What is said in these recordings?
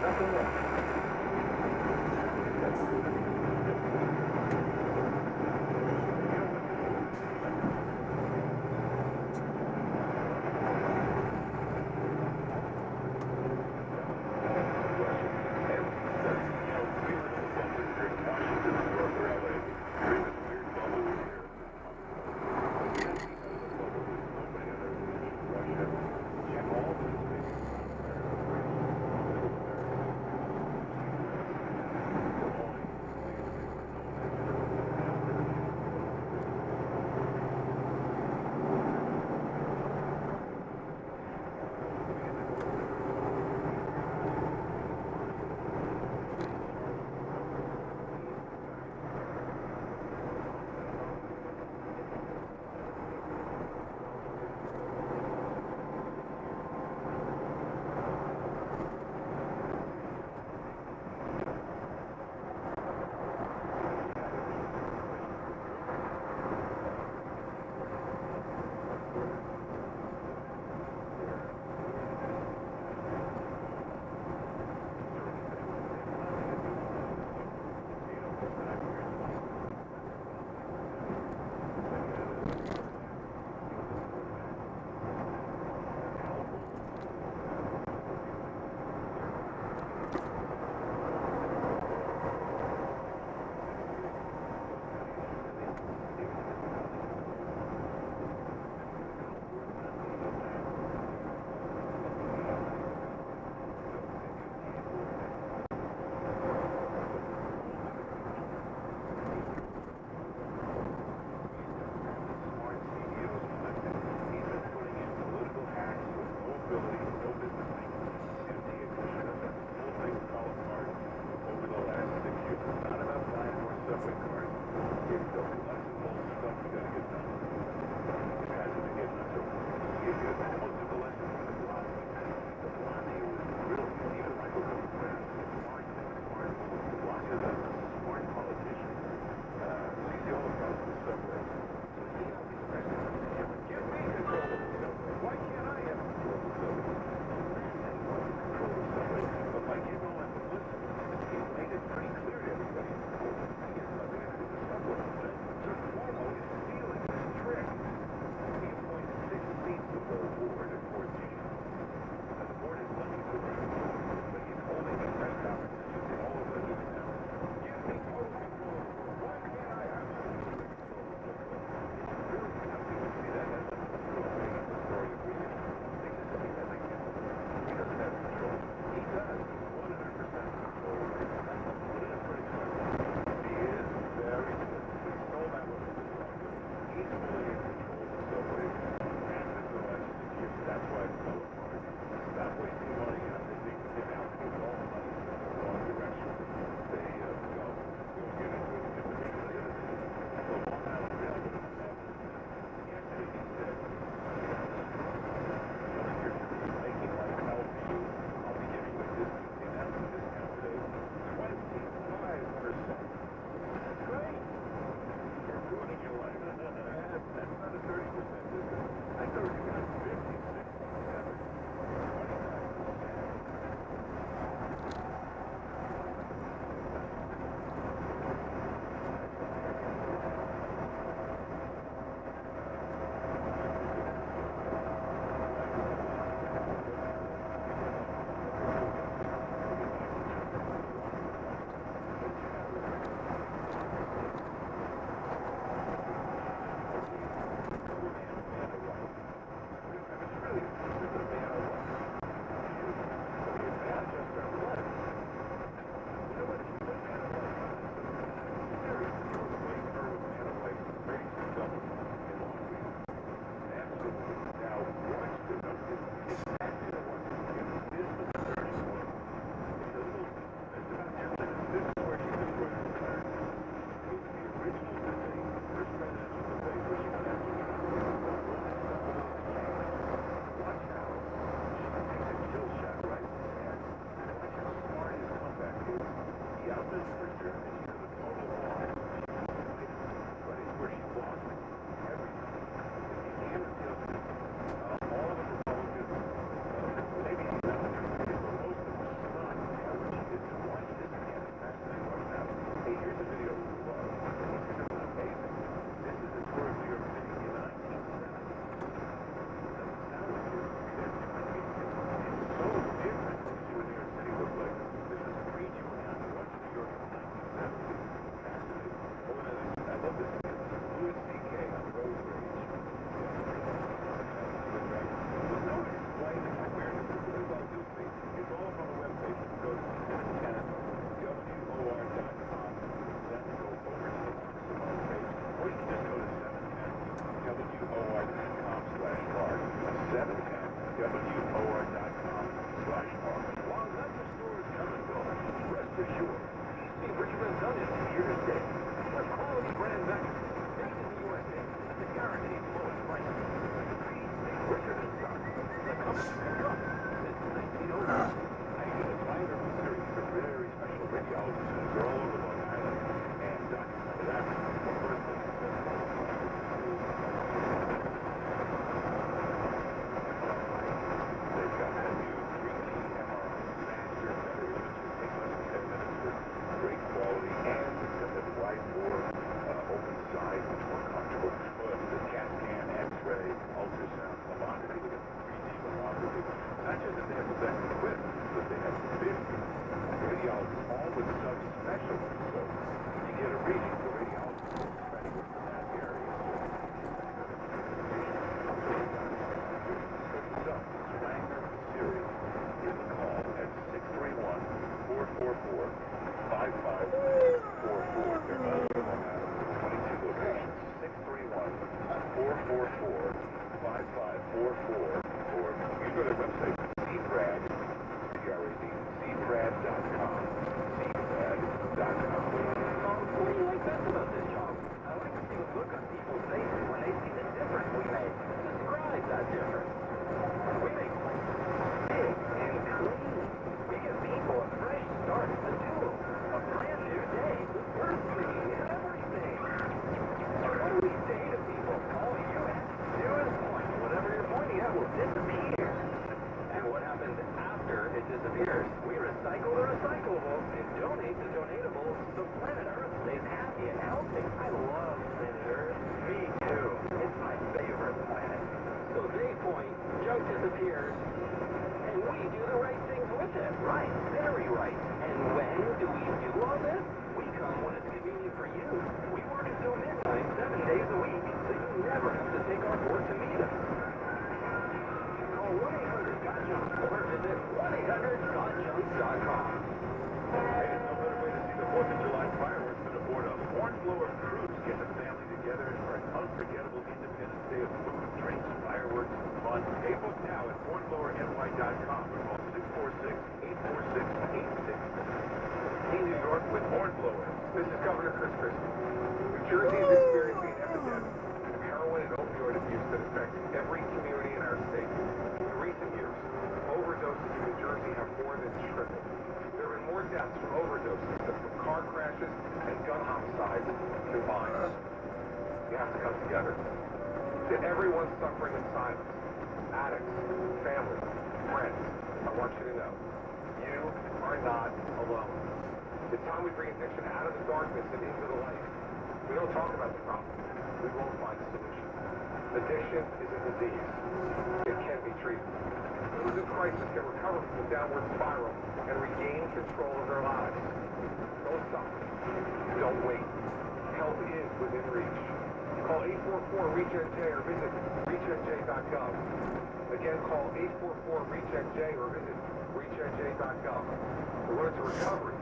Nothing wrong. for sure. See, Richmond done it year to day. With quality brand values, made in the USA, at the guaranteed lowest prices. Richard & Son, the company you trust since 1909. I use a binder series of very special radiology centers all over Long Island, and that's the first thing. They've got that new 3D MRI faster, better images, take less than 10 minutes for great quality, and it's got that wide bore, open side, much more comfortable. Well, the CAT scan, X-ray, ultrasound, mammography, they got 3D mammography. Not just that they have the best equipment, but they have 50 radiologists, all with subspecialties. So you get a reading for radiologists who are specialists in that area. So it's Wagner series. Give a call at 631-444-5544. They're all over Long Island with 22 locations. 631-444-5544. Or you go to their website, cbrad, cbrad.com. cbrad.com. What do you like best about this job? I like to see the look on people's faces when they see the difference we make. Describe that difference. We make life big and clean. We give people a fresh start, a duo, a brand new day, with birth cleaning and everything. So what do we say to people? All you have to do is point. Whatever you're pointing at will disappear. And what happens after it disappears? We recycle the recyclable and donate the donatable so planet Earth stays happy and healthy. I love planet Earth. Me too. It's my favorite planet. So they point, junk disappears, and we do the right things with it. Right, very right. And when do we do all this? We come when it's convenient for you. We work until midnight, 7 days a week, so you never have to take off work to meet us. Call 1-800-GOT-JUNK or visit 1-800-GOTJUNK.com. Hey, there's no better way to see the 4th of July fireworks than aboard a hornblower cruise. Get the family together for an unforgettable Independence Day of food, drinks, fireworks, and fun. Hey, book now at hornblowerny.com or call 646-846-86. Hey, New York with Hornblower. This is Governor Chris Christie. New Jersey is experiencing an epidemic of heroin and opioid abuse that affects every community in our state. In recent years, overdoses in New Jersey have more than tripled. There have been more deaths from overdoses than from car crashes and gun homicides combined. You have to come together. To everyone suffering in silence, addicts, family, friends, I want you to know, you are not alone. It's time we bring addiction out of the darkness and into the light. We don't talk about the problem. We won't find a solution. Addiction is a disease. It can be treated. Those in crisis can recover from the downward spiral and regain control of their lives. Don't stop. Don't wait. Help is within reach. Call 844-REACH-NJ or visit reachnj.gov. Again, call 844-REACH-NJ or visit reachnj.gov. The road to recovery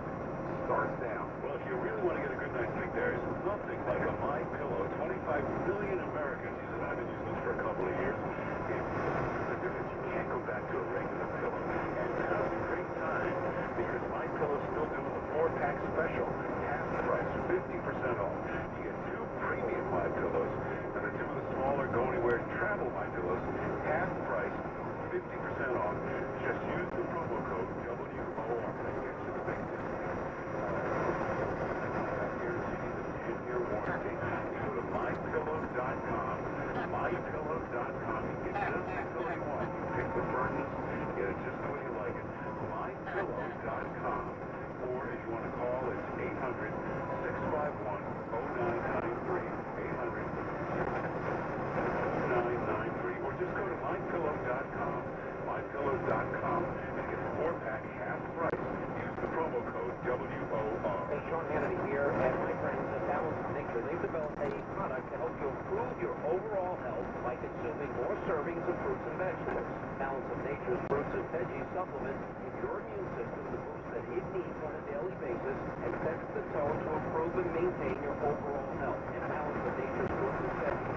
starts now. Well, if you really want to get a good night's sleep, there is nothing like a My Pillow. 25 million Americans use it. I've been using this for a couple of years. It's the difference. You can't go back to a regular pillow. And now's a great time because My Pillow's still doing the 4-pack special. Half the price, 50% off. You get 2 premium My Pillows and the 2 of the smaller Go Anywhere Travel My Pillows. Half the price, 50% off. Just use the promo code WOR. That gets you the big discount. Guarantee the 10-year warranty. You go to mypillow.com. mypillow.com. You get just the pillow you want. You pick the burdens, get it just the way you like it. mypillow.com. Or if you want to call, it's 800-651-0993. 800-651-0993. Or just go to mypillow.com. mypillow.com and get the 4-pack half price. Use the promo code WOR. Hey, Sean Hannity here, and my friends at Balance of Nature, they've developed a product to help you improve your overall health by consuming more servings of fruits and vegetables. Balance of Nature's fruits and veggies supplement give your immune system the boost that it needs on a daily basis and sets the tone to improve and maintain your overall health. And Balance of Nature's fruits and veggies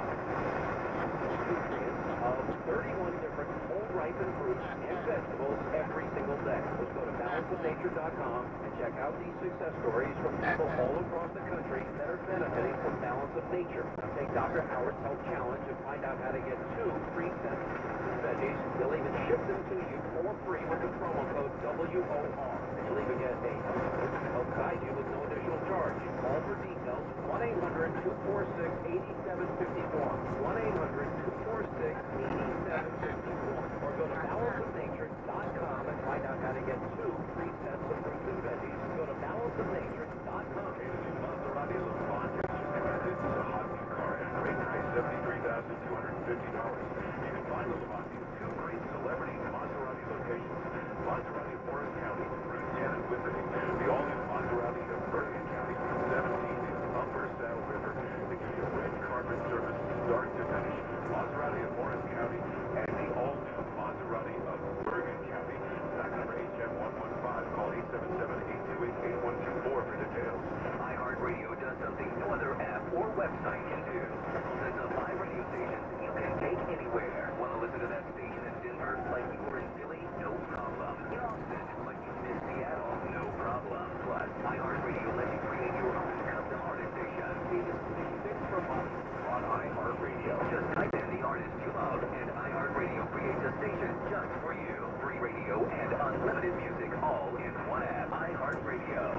nutrients of 31 different whole ripened fruits and vegetables every single day. Just go to balanceofnature.com and check out these success stories from people all across the country that are benefiting from Balance of Nature. Take Dr. Howard's Health Challenge and find out how to get 2 free sets of fruits and veggies. They'll even ship them to you for free with the promo code WOR. And you'll even get a coach to help guide you with no additional charge. Call for details, 1-800-246-8754. 1-800-246-8754. Or go to balanceofnature.com and find out how to get 2 free sets of fruits and veggies. Go to balanceofnature.com. Maserati LeBron just introduced a hot new car at a great price, $73,250. You can find the Levante at 2 great celebrity Maserati locations. Maserati of Morris County, Route 10 in Whippany. The all-new Maserati of Bergen County, Route 17 in Upper Saddle River. They give you red carpet service start to finish. Maserati of Morris County and the all-new Maserati of Bergen County. Stock number HM115. Call 877-828-8124 for details. iHeartRadio does something no other app or website can do. Opens up live radio stations you can take anywhere. Want to listen to that station in Denver like you were in Philly? No problem. In Austin, like you missed Seattle? No problem. Plus, iHeartRadio lets you create your own custom artist station. See this fix for money on iHeartRadio. Just type in the artist you love, and iHeartRadio creates a station just for you. Free radio and unlimited music all in one app. iHeartRadio.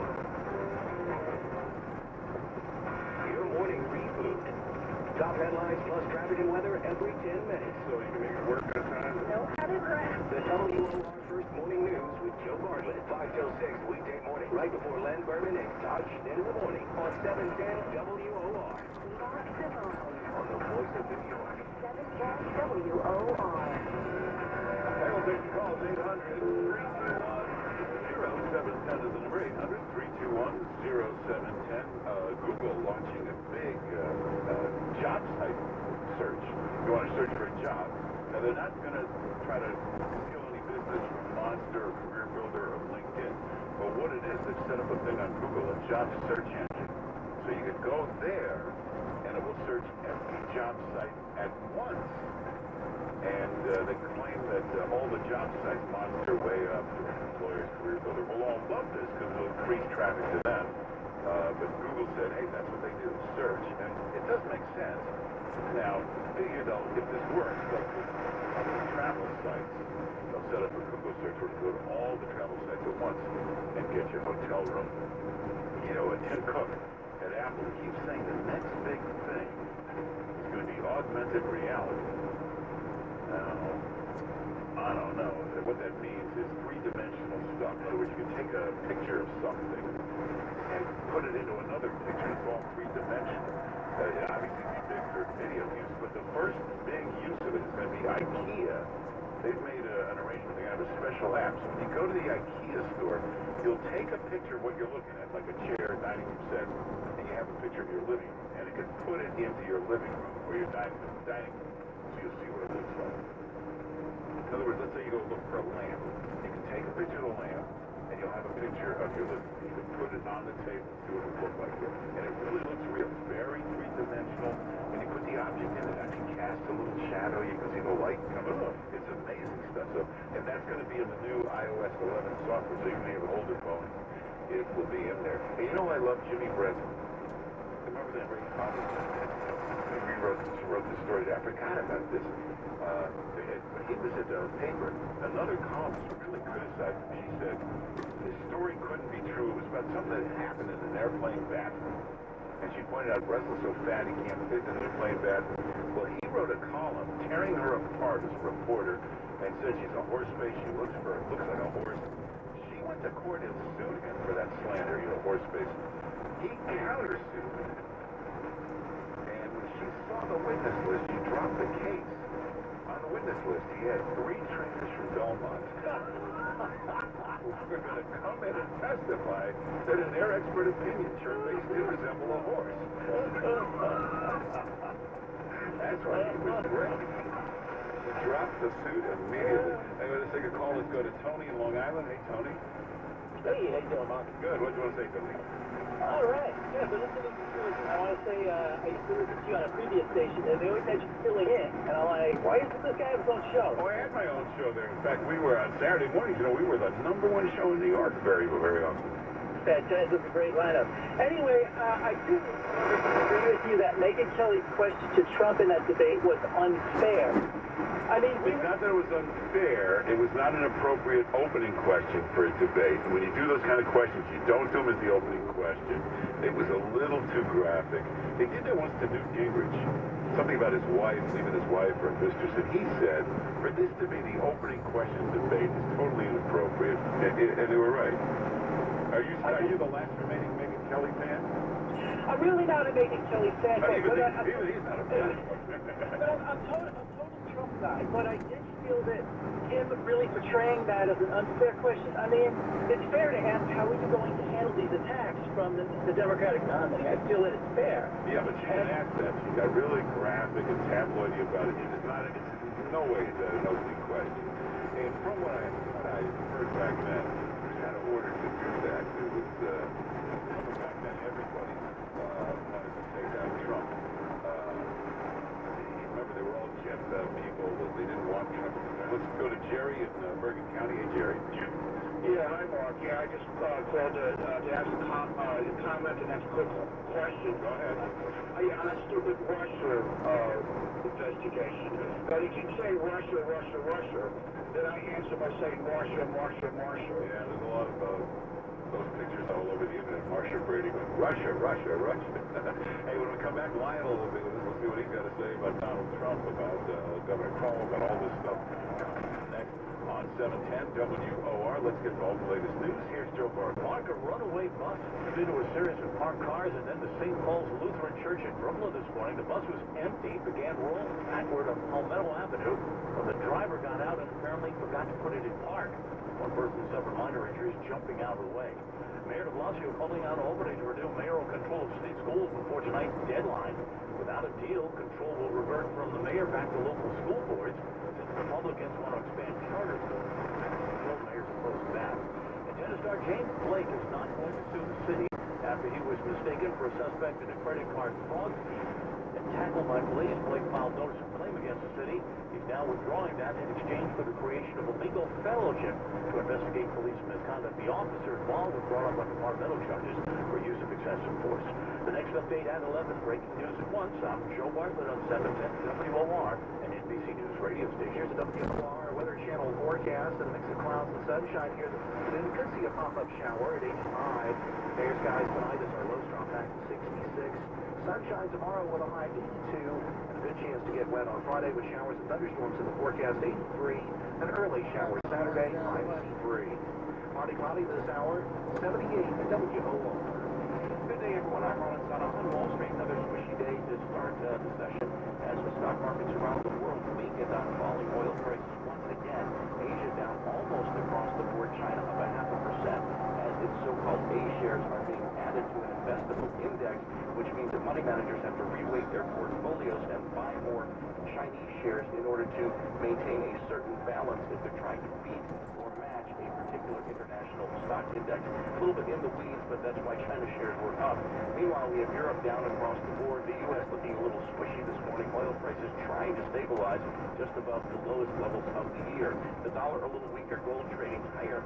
Your morning reboot. Top headlines plus traffic and weather every 10 minutes. So you can make it work on time? No other crap. The WOR First Morning News with Joe Bartlett. 5 till 6 weekday morning. Right before Len Berman and Todd Schmidt in the morning on 710 WOR. Mark Simone. On the Voice of New York. 710 WOR. Hey, we'll take your calls, 800-321-0710 is the number, 800-321-0710. Google launching a big job site search. You want to search for a job. Now, they're not going to try to steal any business from Monster or Career Builder or LinkedIn. But what it is, they've set up a thing on Google, a job search engine. So you can go there, and it will search every job site at once. And they claim that all the job sites, Monster, Way Up, Employers, Career Builder, will all love this because it will increase traffic to them. But Google said, hey, that's what they do, search. And it does make sense. Now, you know, if this works, they'll put travel sites. They'll set up a Google search where you go to all the travel sites at once and get your hotel room. You know, Tim Cook at Apple keeps saying the next big thing is going to be augmented reality. Now, I don't know. What that means is three-dimensional stuff. In other words, you can take a picture of something and put it into another picture. It's all three-dimensional. Obviously, it'd be big for video use, but the first big use of it is going to be IKEA. They've made an arrangement. They have a special app. So when you go to the IKEA store, you'll take a picture of what you're looking at, like a chair, dining room set, and you have a picture of your living room, and it can put it into your living room or your dining room, so you'll see what it looks like. In other words, let's say you go look for a lamp. You can take a picture of the lamp, and you'll have a picture of your living room. You can put it on the table and see what it will look like here. And it really looks real. It's very three-dimensional. When you put the object in, it actually casts a little shadow. You can see the light coming up. It's amazing stuff. So, and that's going to be in the new iOS 11 software. So even if you have an older phone, it will be in there. And you know I love Jimmy Breslin. Remember that great column? She wrote this story. I forgot about this. He was at the paper. Another columnist really criticized him. She said his story couldn't be true. It was about something that happened in an airplane bathroom. And she pointed out Breslin's so fat he can't fit in an airplane bathroom. Well, he wrote a column tearing her apart as a reporter and said she's a horse face. She looks like a horse. She went to court and sued him for that slander, horse face. He countersued. And when she saw the witness list, she dropped the case. On the witness list, he had 3 trainers from Belmont who were going to come in and testify that in their expert opinion, your face did resemble a horse. That's right, he was great. He dropped the suit immediately. Anyway, let's take a call. Let's go to Tony in Long Island. Hey, Tony. Hey, how you doing, Mark? Good. What do you want to say, Billy? All right. Yeah, but listening to you, I want to say I used to listen to you on a previous station, and they always had you filling in. And I'm like, why isn't this guy have his own show? Oh, I had my own show there. In fact, we were on Saturday mornings. You know, we were the #1 show in New York. Very, very often. Fantastic. It was a great lineup. Anyway, I do agree with you that Megyn Kelly's question to Trump in that debate was unfair. I mean, It's not that it was unfair. It was not an appropriate opening question for a debate. When you do those kind of questions, you don't do them as the opening question. It was a little too graphic. They did that once to Newt Gingrich. Something about his wife, leaving his wife for a mistress. And he said, for this to be the opening question debate is totally inappropriate. And they were right. Are you the last remaining Megyn Kelly fan? I'm really not a Megyn Kelly fan, but Even he's not a fan. But I'm total Trump guy, but I did feel that him really portraying that as an unfair question. I mean, it's fair to ask how are you going to handle these attacks from the Democratic nominee. I feel that it's fair. Yeah, but she didn't ask that. She got really graphic and tabloidy about it. It's in no way is that an opening question. And from what I heard back then, we had an order to do that. It was, back then everybody wanted to take down Trump. Remember, they were all jet people. They didn't want Trump. Let's go to Jerry in Bergen County. Hey, Jerry. Yeah, hi, Mark. Yeah, I just called to ask a comment and ask a quick question. Go ahead. Yeah, on that stupid Russia investigation. Now, they keep saying Russia, Russia, Russia. Then I answer by saying Marsha, Marsha, Marsha. Yeah, there's a lot of those pictures all over the internet. Marsha Brady going, Russia, Russia, Russia. Hey, when we come back, Lionel will be with us. We'll see what he's got to say about Donald Trump, about Governor Cuomo, about all this stuff. Next on 710 WOR. Let's get to all the latest news. Here's Joe Barton. Mark, a runaway bus due to a series of parked cars and then the St. Paul's Lutheran Church in Brooklyn this morning. The bus was empty, began rolling backward on Palmetto Avenue when the driver got out and apparently forgot to put it in park. One person suffered minor injuries jumping out of the way. Mayor de Blasio calling out Albany to renew mayoral control of state schools before tonight's deadline. Without a deal, control will revert from the mayor back to local school boards since Republicans want to expand charter schools. The mayor's opposed to that. And tennis star James Blake is not going to sue the city after he was mistaken for a suspect in a credit card fraud scheme. And tackled by police, Blake filed notice of claim against the city. He's now withdrawing that in exchange for the creation of a legal fellowship to investigate police misconduct. The officer involved was brought up on departmental charges for use of excessive force. The next update at 11, breaking news at once. I'm Joe Bartlett on 710 WOR and NBC News radio station. Here's a WOR Weather Channel forecast and a mix of clouds and sunshine here. Then we could see a pop-up shower at 85. Fair skies tonight as our low strong back to 66. Sunshine tomorrow with a high 82. And a good chance to get wet on Friday with showers and thunderstorms in the forecast 83. And early showers Saturday, high 83. Partly cloudy this hour, 78 at WOR. Good day, everyone. I'm Ron Sana on Wall Street. Another squishy day to start the session as the stock markets around the world weakened on falling oil prices once again. Asia down almost across the board. China up 0.5% as its so-called A shares are being added to an investable index, which means that money managers have to reweight their portfolios and buy more Chinese shares in order to maintain a certain balance if they're trying to beat or match a particular international stock index. A little bit in the weeds, but that's why China shares were up. Meanwhile, we have Europe down across the board. The U.S. looking a little squishy this morning. Oil prices trying to stabilize just above the lowest levels of the year. The dollar a little weaker, gold trading higher.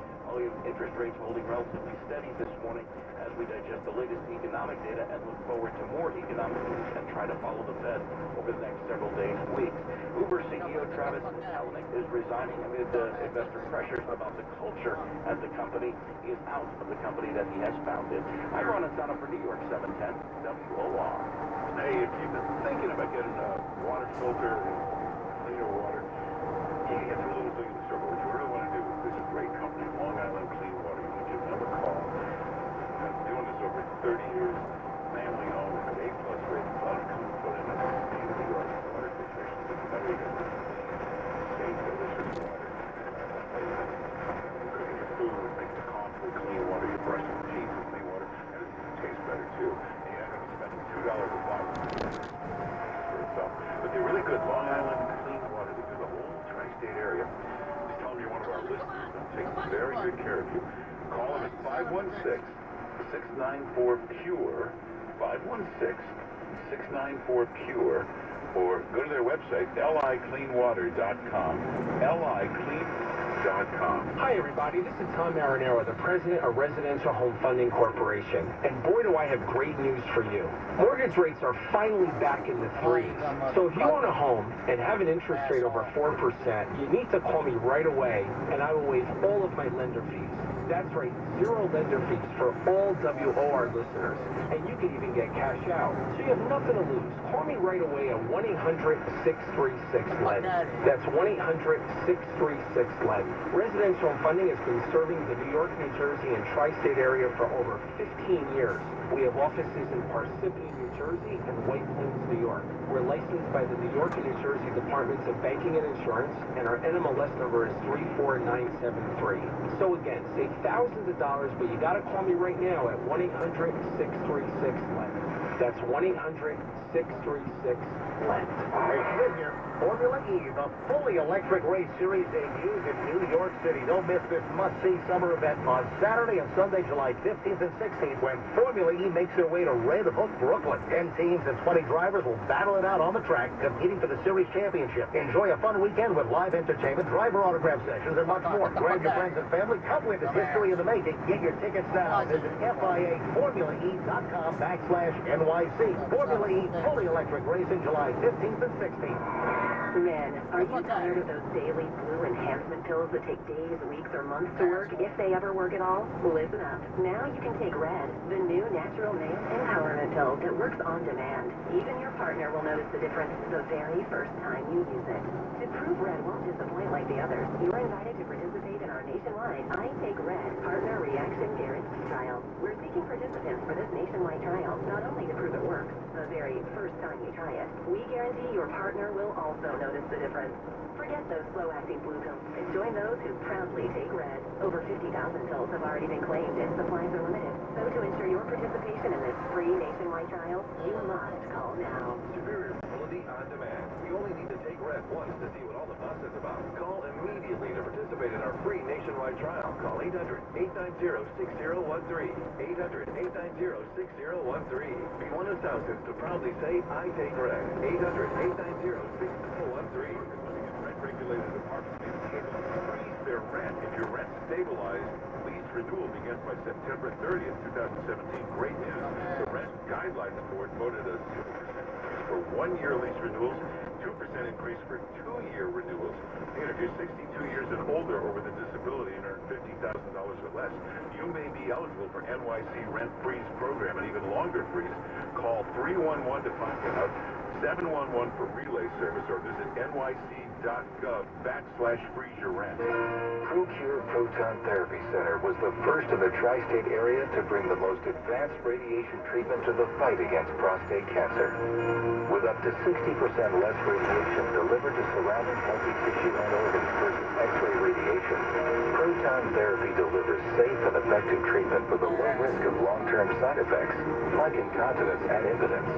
Interest rates holding relatively steady this morning as we digest the latest economic data and look forward to more economic news and try to follow the Fed over the next several days and weeks. Uber CEO Travis Kalanick is resigning amid investor pressures about the culture as the company is out of the company that he has founded. I'm Ron Asana for New York 710 WOR. Hey, if you've been thinking about getting a water filter and cleaner water, you can get through a little thing in the store. But what you really want to do is there's a great company, Long Island Clean Water. You can give them a call. I've been doing this over 30 years. Family owned, A+ rated product. Come and put in a state-of-the-art water filtration system. That way you get safe, delicious water. Cooking your food, making the coffee with clean water. You're brushing your teeth with clean water, and it tastes better too. And you're not going to be spending $2 a bottle for itself. But they're really good. Long Island Clean Water. They do the whole tri-state area. Just tell them you're one of our listeners. They'll take very good care of you. Call them at 516-694-PURE, 516-694-PURE, or go to their website, licleanwater.com, liclean.com. Hi, everybody. This is Tom Marinero, the president of Residential Home Funding Corporation. And boy, do I have great news for you. Mortgage rates are finally back in the threes. So if you own a home and have an interest rate over 4%, you need to call me right away, and I will waive all of my lender fees. That's right, zero lender fees for all WOR listeners. And you can even get cash out. So you have nothing to lose. Call me right away at 1-800-636-LEND. That's 1-800-636-LEND. Residential Funding has been serving the New York, New Jersey, and tri-state area for over 15 years. We have offices in Parsippany, New Jersey, and White Plains, New York. We're licensed by the New York and New Jersey Departments of Banking and Insurance, and our NMLS number is 34973. So again, save thousands of dollars, but you gotta call me right now at 1-800-636-LEND. That's 1-800-636-LEND. Hey, Schmidt here. Formula E, the fully electric race series debuts in New York City. Don't miss this must-see summer event on Saturday and Sunday, July 15th and 16th, when Formula E makes their way to Red Hook, Brooklyn. 10 teams and 20 drivers will battle it out on the track, competing for the series championship. Enjoy a fun weekend with live entertainment, driver autograph sessions, and much more. Grab your friends and family. Come witness history in the making. Get your tickets now. Visit FIA-formulae.com/NYC. Formula E, fully electric racing, July 15th and 16th. Men, are you tired of those daily blue enhancement pills that take days, weeks, or months to work, if they ever work at all? Listen up. Now you can take Red, the new natural male empowerment pill that works on demand. Even your partner will notice the difference the very first time you use it. To prove Red won't disappoint like the others, you're invited to participate in our nationwide I Take Red Partner Reaction Guarantee Trial. We're seeking participants for this nationwide trial, not only to prove it works the very first time you try it, we guarantee your partner will also notice the difference. Forget those slow-acting blue pills and join those who proudly take Red. Over 50,000 pills have already been claimed and supplies are limited. So to ensure your participation in this free nationwide trial, you must call now. Superior quality on demand. You only need to take Red once to see what all the fuss is about. Call immediately to participate in our free nationwide trial. Call 800-890-6013. 800-890-6013. Be one of thousands to proudly say, I take Red. 800-890-6013. Regulated apartments freeze their rent if your rent's stabilized. Lease renewal begins by September 30th, 2017. Great news. The Rent Guidelines Board voted a 0% for one-year lease renewals, 2% increase for two-year renewals. And if you're 62 years and older or with a disability and earn $50,000 or less, you may be eligible for NYC Rent Freeze program and even longer freeze. Call 311 to find out. 711 for relay service, or visit nyc.gov/freeze your rent. ProCure Proton Therapy Center was the first in the tri-state area to bring the most advanced radiation treatment to the fight against prostate cancer. With up to 60% less radiation delivered to surrounding healthy tissue and organs versus X-ray radiation, proton therapy delivers safe and effective treatment with a low risk of long-term side effects, like incontinence and impotence.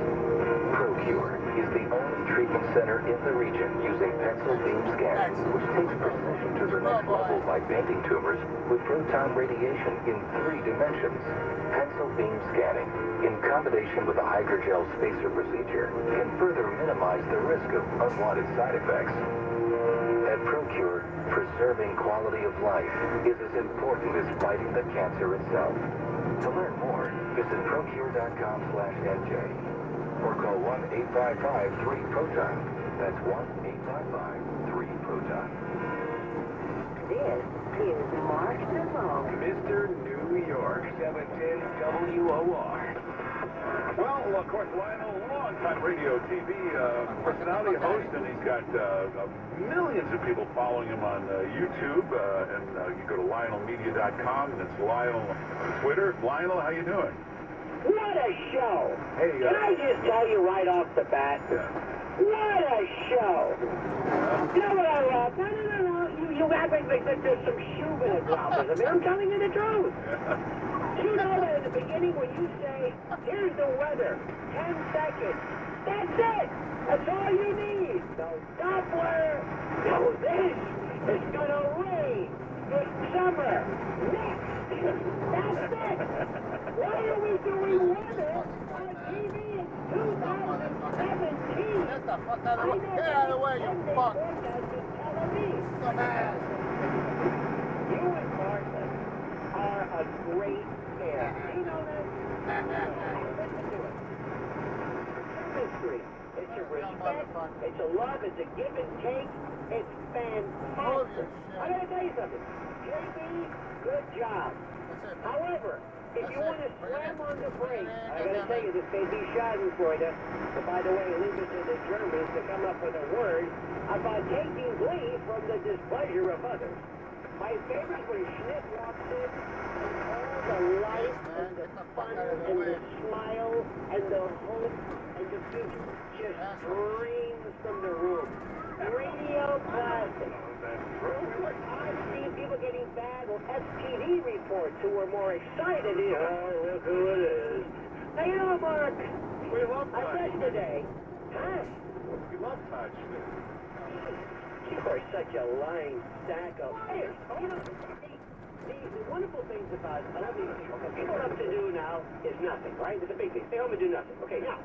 ProCure is the only treatment center in the region using pencil beam scanning, which takes precision to the next level by painting tumors with proton radiation in 3 dimensions. Pencil beam scanning, in combination with a hydrogel spacer procedure, can further minimize the risk of unwanted side effects. At ProCure, preserving quality of life is as important as fighting the cancer itself. To learn more, visit procure.com/NJ. or call 1-855-3-PROTON. That's 1-855-3-PROTON. This is Mark DeVoe. Mr. New York, 710 WOR. Well, of course, Lionel, longtime radio TV personality, host, and he's got millions of people following him on YouTube, and you go to LionelMedia.com, and it's Lionel on Twitter. Lionel, how you doing? What a show! Hey, Can I just tell you right off the bat? Yeah. What a show! You know what I love? No. You act like there's some Schubert dramas. I mean, I'm telling you the truth. You know that at the beginning when you say, here's the weather, 10 seconds. That's it. That's all you need. No Doppler, no this. It's gonna rain. this summer. Next. That's it. Why are we doing weather on TV in 2017? Get the fuck out of the way. Get out of the way, you fuck. Dumbass. You and Martha are a great pair. You know that? Listen to it. Chemistry. It's a respect. It's a love. It's a give and take. It's fantastic. I gotta tell you something. JB, good job. However, if you want to slam on the brakes, I gotta tell you, this may be schadenfreude. But by the way, leave it to the Germans to come up with a word about taking glee from the displeasure of others. My favorite when Schnitt walks in, and all the life and the fun and the smile and the hope and the future just streams from the room. Radio plastic. I've seen people getting bad STD reports who were more excited. Oh, look who it is. Now, you know, Mark, We love I said touch. today, huh? We love touch. You are such a lying sack of... Hey, you know, the wonderful things about... I love these people. What people have to do now is nothing, right? It's a big thing. Stay home and do nothing. Okay, now,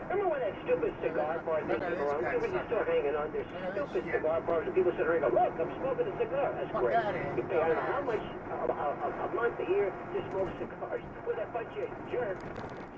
remember when that stupid cigar bar thing came around? We were just still hanging on. There's stupid cigar bars, and people sit around and go, look, I'm smoking a cigar. That's great. You pay, I don't know how much, a month, a year, to smoke cigars with a bunch of jerks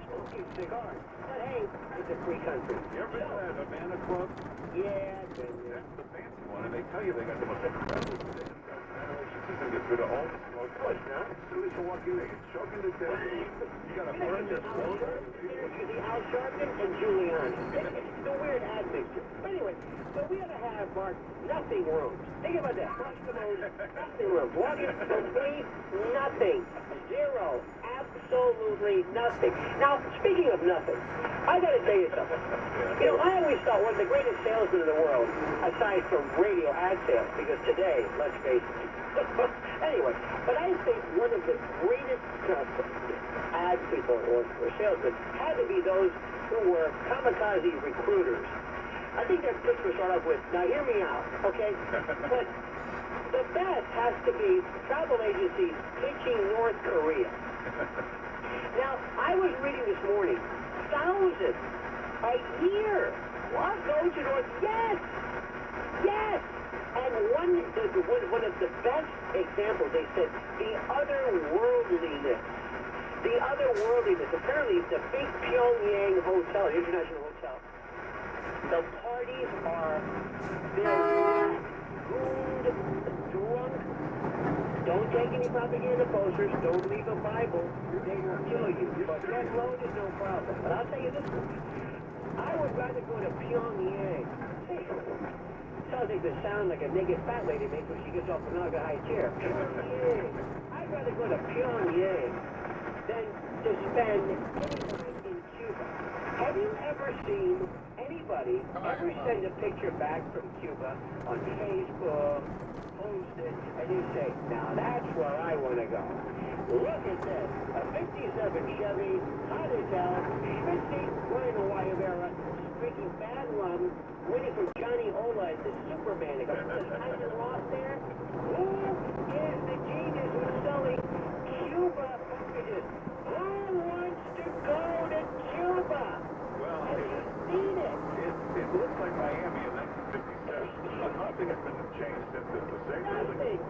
smoking cigars. But hey, it's a free country. You ever been to that Havana Club? Yeah, I've been there. That's the fancy one, and they tell you they got the most impressive ventilation system. Gets rid of all the smoke. No, it's not. As soon as you walk in, they get choking to death. You gotta burn your smoke. The Al Sharpton and Giuliani. It's the weird admixture. But anyway, so we ought to have, Mark, nothing rooms. Think about that. Watch the most nothing rooms. Walk in, complete nothing. Zero. Absolutely nothing. Now, speaking of nothing, I gotta tell you something. You know, I always thought one of the greatest salesmen in the world, aside from radio ad sales, because today, let's face it, anyway, but I think one of the greatest ad people or salesmen had to be those who were kamikaze recruiters. I think their pitch was start off with, now hear me out, okay? But the best has to be travel agencies pitching North Korea. Now, I was reading this morning, thousands a year. What? Go to North, yes! Yes! And one of the best examples, they said, the otherworldliness. The otherworldliness. Apparently, the big Pyongyang hotel, the international hotel, the parties are filled, gooned, drunk. Don't take any propaganda posters. Don't leave a Bible. They will kill you. But that load is no problem. But I'll tell you this one. I would rather go to Pyongyang. Hey, sounds like the sound like a naked fat lady makes when she gets off the Naga high chair. Pyongyang. I'd rather go to Pyongyang than to spend any time in Cuba. Have you ever seen anybody ever send a picture back from Cuba on Facebook, post it, and you say, now that's where I want to go. Look at this. A 57 Chevy, hot as hell, schmitzy, wearing a Guayabera, drinking bad rum, waiting for Johnny Ola and the Superman to go. There's Tiger Ross there. Who is the genius who's selling Cuba packages? Who wants to go to Cuba? Well, Have you seen it? it looks like Miami in 1957. Nothing has been changed since the same building.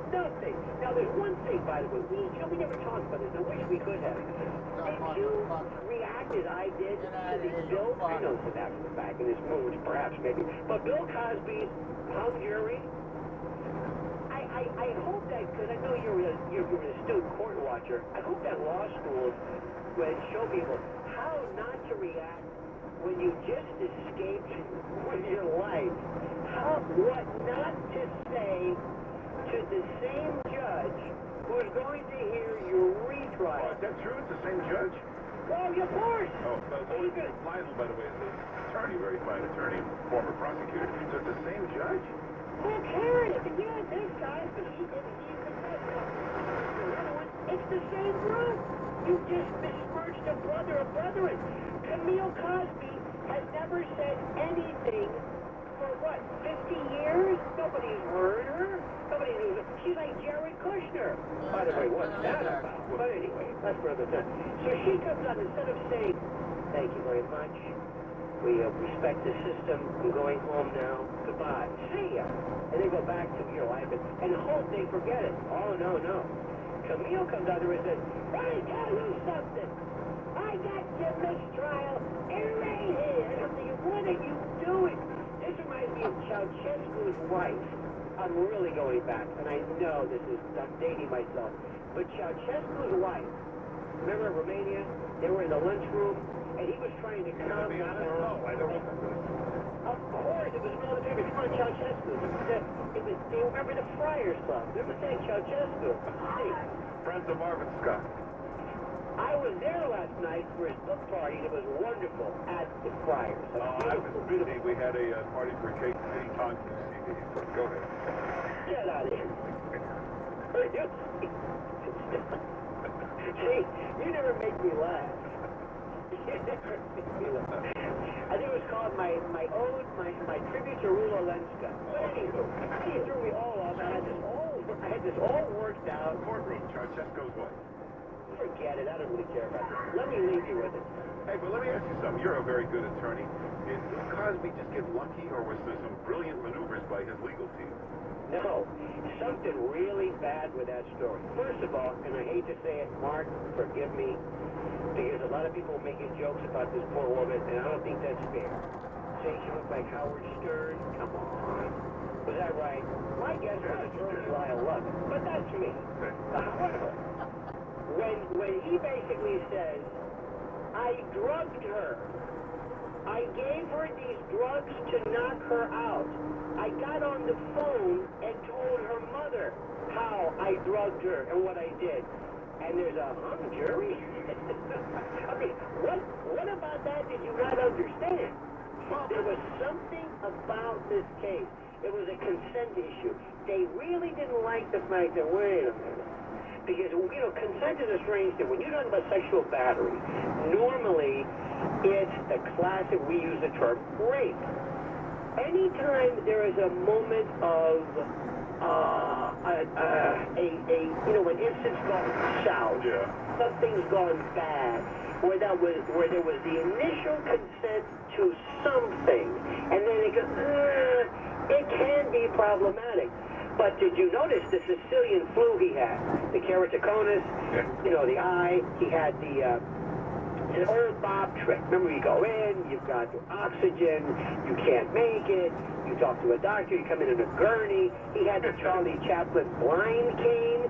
Nothing. Now, there's one thing, by the way. We never talked about this. I wish we could have. Did you react as I did to the Bill? I know this happened back in his moods, perhaps, maybe. But Bill Cosby's hung jury. I hope that, because I know you're an astute court watcher. I hope that law schools would show people how not to react when you just escaped with your life. What not to say to the same judge who's going to hear your retrial. Oh, is that true? It's the same judge? Well, of course. Oh, Lionel, by the way, is an attorney, very fine attorney, former prosecutor. So it's the same judge? Who cares? You had this guy, but he's the other one. It's the same group. You just besmirched a brother of brethren. Camille Cosby has never said anything for what, 50 years? Nobody's heard her. Nobody knew her. She's like Jared Kushner. By the way, what's that about? But anyway, that's for another time. So she comes on, instead of saying, thank you very much, we respect the system, I'm going home now, goodbye, see ya. And they go back to your life and hope they forget it. Oh, no, no. Camille comes out there and says, let me tell you something. I got your mistrial right here. And I'm thinking, what are you doing? This reminds me of Ceausescu's wife. I'm really going back, and I know I'm dating myself. But Ceausescu's wife, remember Romania? They were in the lunchroom, and he was trying to calm down. No, I don't remember this. Of course, it was military. It was from Ceausescu. They remember the Friars Club. Remember saying Ceausescu? Hey, Friends of Marvin Scott. I was there last night for his book party, and it was wonderful at the Friars. Oh, I was busy. We had a party for Kate many times in the CD. So go ahead. Get out of here. See, you never make me laugh. I think it was called my ode, my tribute to Rula Lenska. But anywho, he threw me all off. I had this all worked out. Courtroom, Ceausescu's wife. Forget it. I don't really care about this. Let me leave you with it. Hey, but let me ask you something. You're a very good attorney. Did Cosby just get lucky, or was there some brilliant maneuvers by his legal team? No, something really bad with that story. First of all, and I hate to say it, Mark, forgive me, because a lot of people are making jokes about this poor woman, and I don't think that's fair. Saying she looked like Howard Stern, come on. Was that right? My guess was early Lyle Lovett, but that's me. However, when he basically says, I drugged her, I gave her these drugs to knock her out. I got on the phone and told her mother how I drugged her and what I did. And there's a hung jury? I mean, what about that did you not understand? There was something about this case. It was a consent issue. They really didn't like the fact that, wait a minute, because, you know, consent is a strange thing. When you're talking about sexual battery, normally it's the classic, we use the term, rape. Anytime there is a moment of, an instance gone south, something's gone bad, where there was the initial consent to something, and then it can be problematic. But did you notice the Sicilian flu he had? The keratoconus, the eye, he had the old Bob trick. Remember, you go in, you've got your oxygen, you can't make it, you talk to a doctor, you come in a gurney. He had the Charlie Chaplin blind cane.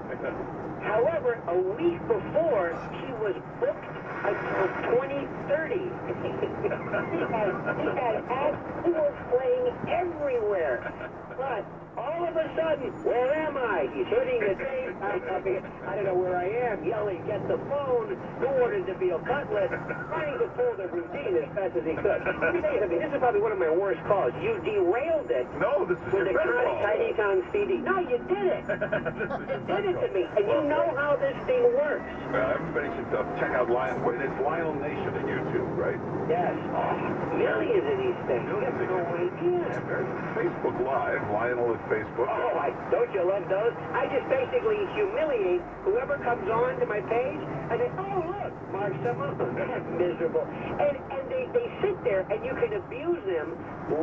However, a week before, he was booked until 2030. He was playing everywhere. But all of a sudden, where am I? He's hitting the tape. I don't know where I am. Yelling, get the phone. Who ordered the veal cutlet? Trying to pull the routine as fast as he could. Let me tell you something. This is probably one of my worst calls. You derailed it. No, this is with your a Tiny Town CD. No, you did it. You did it to me. And you know how this thing works. Well, everybody should check out it's Lionel Nation on YouTube, right? Yes. Millions of these things. You have no idea. Facebook Live. Lionel at Facebook. Oh, don't you love those? I just basically humiliate whoever comes on to my page. I say, oh, look, Mark Simone. That's miserable. And they sit there, and you can abuse them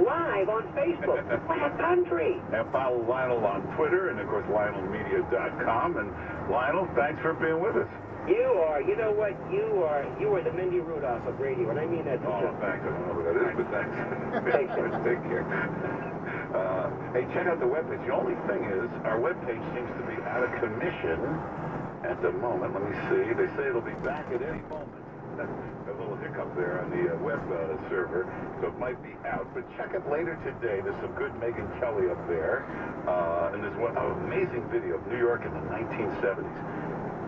live on Facebook. What a country. And follow Lionel on Twitter, and, of course, LionelMedia.com. And, Lionel, thanks for being with us. You are, you know what, you are the Mindy Rudolph of radio, and I mean that to you. Oh, thanks. I don't know what that is, but thanks. Take care. Take care. Hey, check out the webpage. The only thing is, our webpage seems to be out of commission at the moment. Let me see. They say it'll be back at any moment. A little hiccup there on the web server, so it might be out. But check it later today. There's some good Megyn Kelly up there. And there's an amazing video of New York in the 1970s.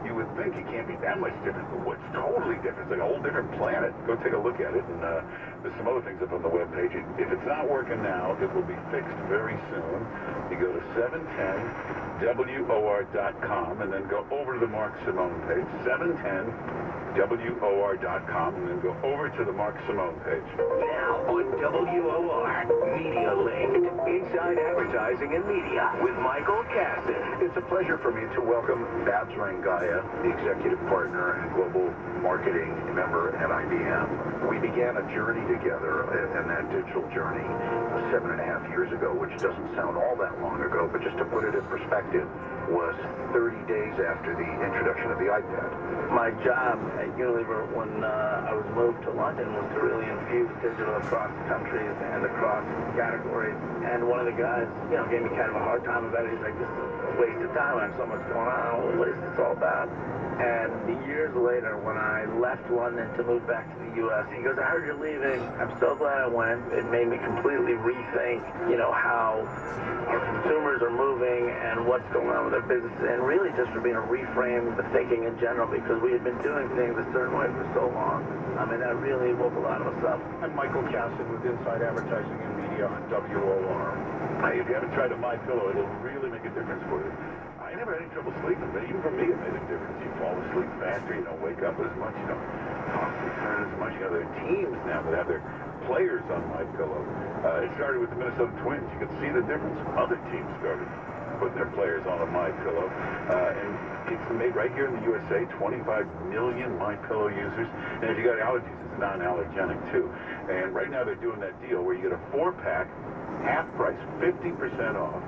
You would think it can't be that much different, but what's totally different? It's like a whole different planet. Go take a look at it, and there's some other things up on the webpage. If it's not working now, it will be fixed very soon. You go to 710 WOR.com, and then go over to the Mark Simone page, 710 WOR.com, and then go over to the Mark Simone page. Now on WOR, Media Linked, Inside Advertising and Media with Michael Casson. It's a pleasure for me to welcome Babs Rangaya, the executive partner and global marketing member at IBM. We began a journey together, and that digital journey 7.5 years ago, which doesn't sound all that long ago, but just to put it in perspective, was 30 days after the introduction of the iPad. My job at Unilever when I was moved to London was to really infuse digital across countries and across categories. And one of the guys, gave me kind of a hard time about it. He's like, this is a waste of time. I have so much going on. What is this all about? And years later, when I left London to move back to the U.S., he goes, I heard you're leaving. I'm so glad I went. It made me completely rethink, how our consumers are moving and what's going on with their businesses, and really just for being a reframe the thinking in general, because we had been doing things a certain way for so long. I mean, that really woke a lot of us up. I'm Michael Casson with Inside Advertising and Media on WOR. Hey, if you haven't tried a My Pillow, it'll really make a difference for you. I never had any trouble sleeping, but even for me, it made a difference. You fall asleep faster, you don't wake up as much, you don't toss and turn as much. There are teams now that have their players on My Pillow. It started with the Minnesota Twins. You could see the difference. Other teams started putting their players on a My Pillow, and it's made right here in the USA. 25 million My Pillow users, and if you got allergies, it's non-allergenic too. And right now they're doing that deal where you get a 4-pack, half price, 50% off.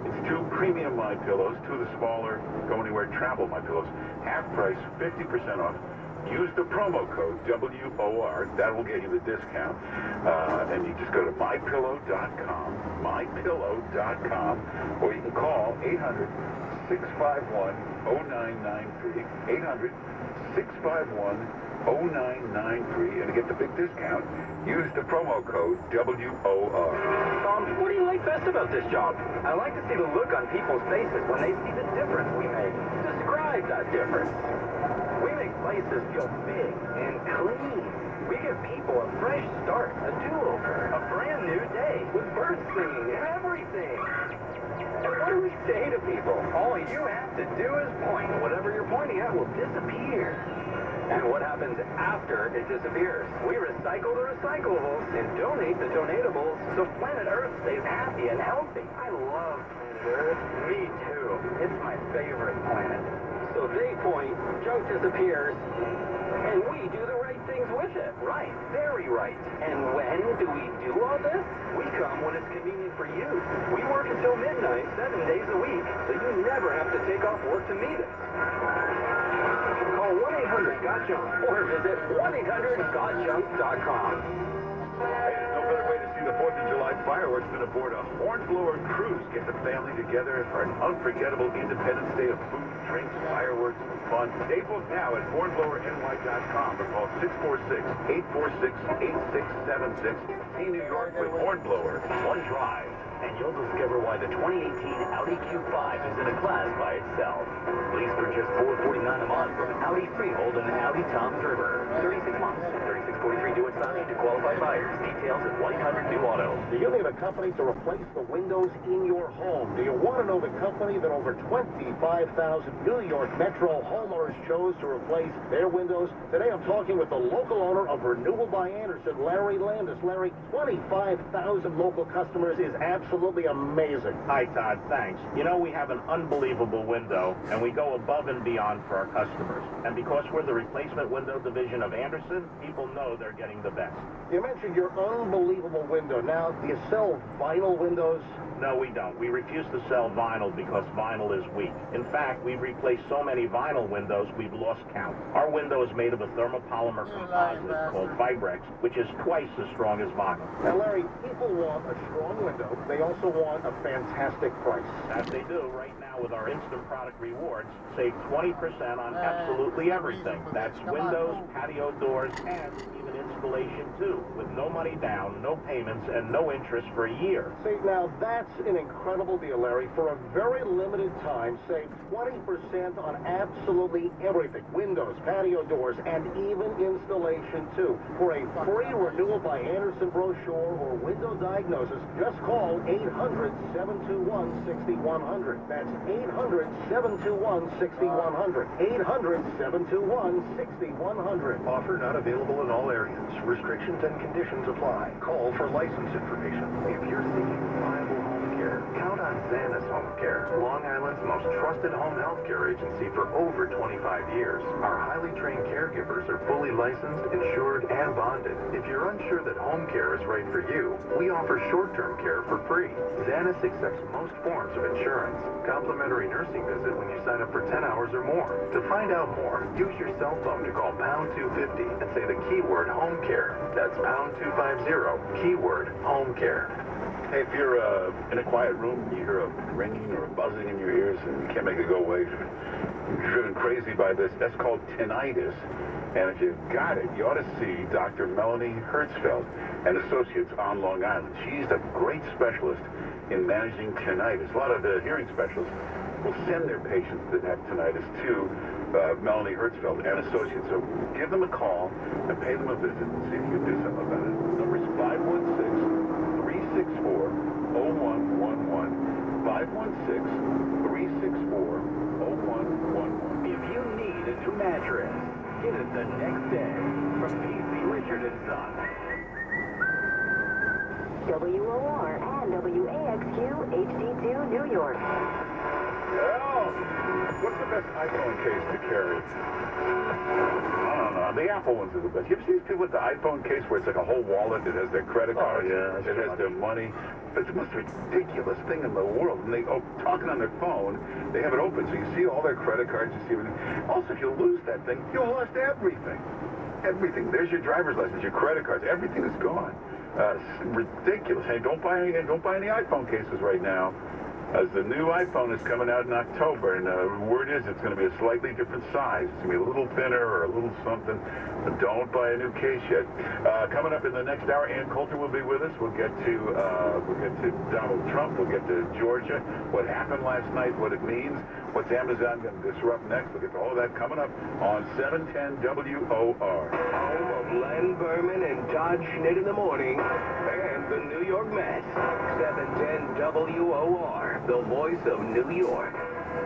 It's 2 premium My Pillows, 2 of the smaller Go Anywhere travel My Pillows, half price, 50% off. Use the promo code WOR. That will get you the discount. And you just go to mypillow.com, mypillow.com, or you can call 800-651-0993, 800-651-0993, and to get the big discount, use the promo code WOR. What do you like best about this job? I like to see the look on people's faces when they see the difference we make. Describe that difference. We make places feel big and clean. We give people a fresh start, a do-over, a brand new day with birds singing and everything. And what do we say to people? All you have to do is point. Whatever you're pointing at will disappear. And what happens after it disappears? We recycle the recyclables and donate the donatables so planet Earth stays happy and healthy. I love planet Earth. Me too. It's my favorite planet. So they point, junk disappears, and we do the right things with it. Right, very right. And when do we do all this? We come when it's convenient for you. We work until midnight, 7 days a week, so you never have to take off work to meet us. Call 1-800-GOT-JUNK or visit 1-800-GOTJUNK.com. Hey, there's no better way to see the 4th of July fireworks than aboard a Hornblower cruise. Get the family together for an unforgettable Independence Day of food, drinks, fireworks, and fun. Stay booked now at hornblowerny.com or call 646-846-8676. See New York with Hornblower. One drive, and you'll discover why the 2018 Audi Q5 is in a class by itself. Lease for just $449 a month from an Audi Freehold and an Audi Tom Driver. 36 months, 3643 due at signing to qualified buyers. Details at 1-800-NEW-AUTO. Do you need a company to replace the windows in your home? Do you want to know the company that over 25,000 New York Metro homeowners chose to replace their windows? Today I'm talking with the local owner of Renewal by Anderson, Larry Landis. Larry, 25,000 local customers is absolutely amazing. Hi, Todd. Thanks. We have an unbelievable window, and we go above and beyond for our customers. And because we're the replacement window division of Anderson, people know they're getting the best. You mentioned your unbelievable window. Now, do you sell vinyl windows? No, we don't. We refuse to sell vinyl because vinyl is weak. In fact, we've replaced so many vinyl windows, we've lost count. Our window is made of a thermopolymer composite called Vibrex, which is twice as strong as vinyl. Now, Larry, people want a strong window. They also want a fantastic price. As they do right now with our instant product rewards, save 20% on absolutely everything. That's windows, patio doors, and even installation too, with no money down, no payments, and no interest for a year. See, now that's an incredible deal, Larry. For a very limited time, save 20% on absolutely everything. Windows, patio doors, and even installation too. For a free Renewal by Anderson brochure or window diagnosis, just call 800-721-6100. That's 800-721-6100. 800-721-6100. Offer not available in all areas. Restrictions and conditions apply. Call for license information. If you're seeking reliable home care, count on Zanis Home Care, Long Island's most trusted home health care agency for over 25 years. Our highly trained caregivers are fully licensed, insured, and bonded. If you're unsure that home care is right for you, we offer short-term care for free. Zanis accepts most forms of insurance. Complimentary nursing visit when you sign up for 10 hours or more. To find out more, use your cell phone to call pound 250 and say the keyword home care. That's pound 250, keyword home care. Hey, if you're in a quiet room, you hear a ringing or a buzzing in your ears and you can't make it go away, you're driven crazy by this, that's called tinnitus. And if you've got it, you ought to see Dr. Melanie Hertzfeld and Associates on Long Island. She's a great specialist in managing tinnitus. A lot of the hearing specialists will send their patients that have tinnitus to Melanie Hertzfeld and Associates. So give them a call and pay them a visit and see if you can do something about it. The number's 516-364-0111. 516-364-0111. If you need a new mattress, get it the next day from P.C. Richard & Son. WOR and WAXQ HD2 New York. Well, what's the best iPhone case to carry? I don't know. The Apple ones are the best. You ever see these people with the iPhone case where it's like a whole wallet that has their credit cards, it has their money? It's the most ridiculous thing in the world. And they talking on their phone, they have it open, so you see all their credit cards, you see everything. Also, if you lose that thing, you'll lost everything. Everything. There's your driver's license, your credit cards, everything is gone. It's ridiculous. Hey, don't buy any iPhone cases right now, as the new iPhone is coming out in October, and the word is it's going to be a slightly different size. It's going to be a little thinner or a little something. But don't buy a new case yet. Coming up in the next hour, Ann Coulter will be with us. We'll get to Donald Trump. We'll get to Georgia. What happened last night? What it means? What's Amazon going to disrupt next? We'll get to all of that coming up on 710 WOR. Home of Len Berman and Todd Schnitt in the morning, and the New York Mets. 710 WOR, the voice of New York.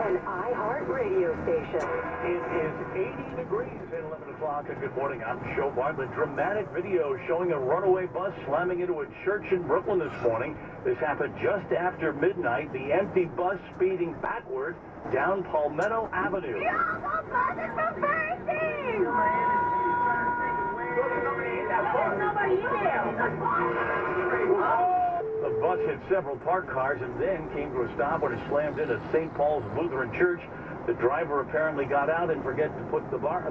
An iHeart radio station. It is 80 degrees at 11 o'clock, and good morning. I'm Joe Bartlett. Dramatic video showing a runaway bus slamming into a church in Brooklyn this morning. This happened just after midnight. The empty bus speeding backward down Palmetto Avenue. Yo, the bus is reversing! There's nobody in there. The bus hit several parked cars and then came to a stop when it slammed into St. Paul's Lutheran Church. The driver apparently got out and forgot to put the bus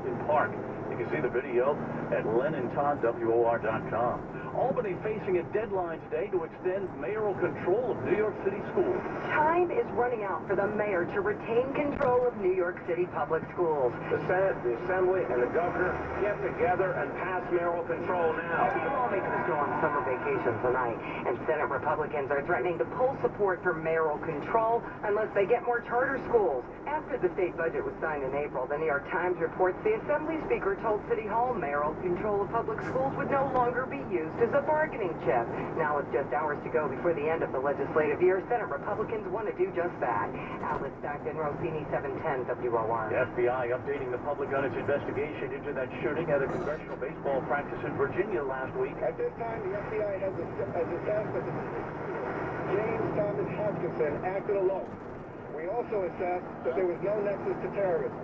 in park. You can see the video at lenandtoddwor.com. Albany facing a deadline today to extend mayoral control of New York City schools. Time is running out for the mayor to retain control of New York City public schools. The Senate, the Assembly, and the governor get together and pass mayoral control now. The lawmakers go on summer vacation tonight, and Senate Republicans are threatening to pull support for mayoral control unless they get more charter schools. After the state budget was signed in April, the New York Times reports the Assembly Speaker told City Hall mayoral control of public schools would no longer be used as a bargaining chip. Now, with just hours to go before the end of the legislative year, Senate Republicans want to do just that. Alice Stockton, Rossini, 710 WOR. The FBI updating the public on its investigation into that shooting at a congressional baseball practice in Virginia last week. At this time, the FBI has assessed that the James Thomas Hopkinson acted alone. We also assessed that there was no nexus to terrorism.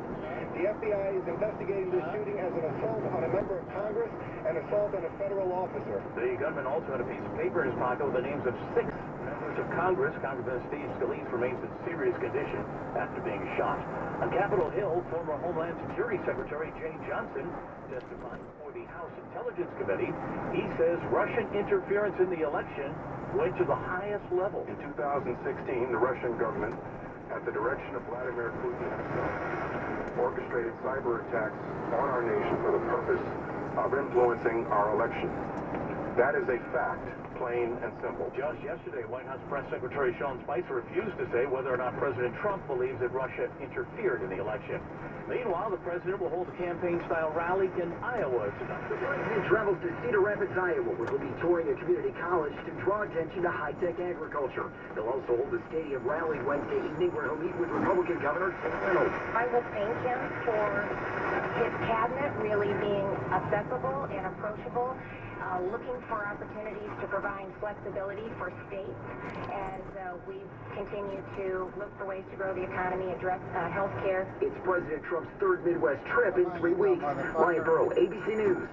The FBI is investigating this shooting as an assault on a member of Congress and assault on a federal officer. The gunman also had a piece of paper in his pocket with the names of 6 members of Congress. Congressman Steve Scalise remains in serious condition after being shot. On Capitol Hill, former Homeland Security Secretary Jay Johnson testifying before the House Intelligence Committee. He says Russian interference in the election went to the highest level. In 2016, the Russian government, at the direction of Vladimir Putin himself, orchestrated cyber attacks on our nation for the purpose of influencing our election. That is a fact, plain and simple. Just yesterday, White House Press Secretary Sean Spicer refused to say whether or not President Trump believes that Russia interfered in the election. Meanwhile, the president will hold a campaign-style rally in Iowa tonight. The president travels to Cedar Rapids, Iowa, where he'll be touring a community college to draw attention to high-tech agriculture. He'll also hold a stadium rally Wednesday evening where he'll meet with Republican Governor Tim Reynolds. I will thank him for his cabinet really being accessible and approachable, looking for opportunities to provide flexibility for states as we continue to look for ways to grow the economy, address health care. It's President Trump's third Midwest trip in 3 weeks. Ryan Burrow, ABC News.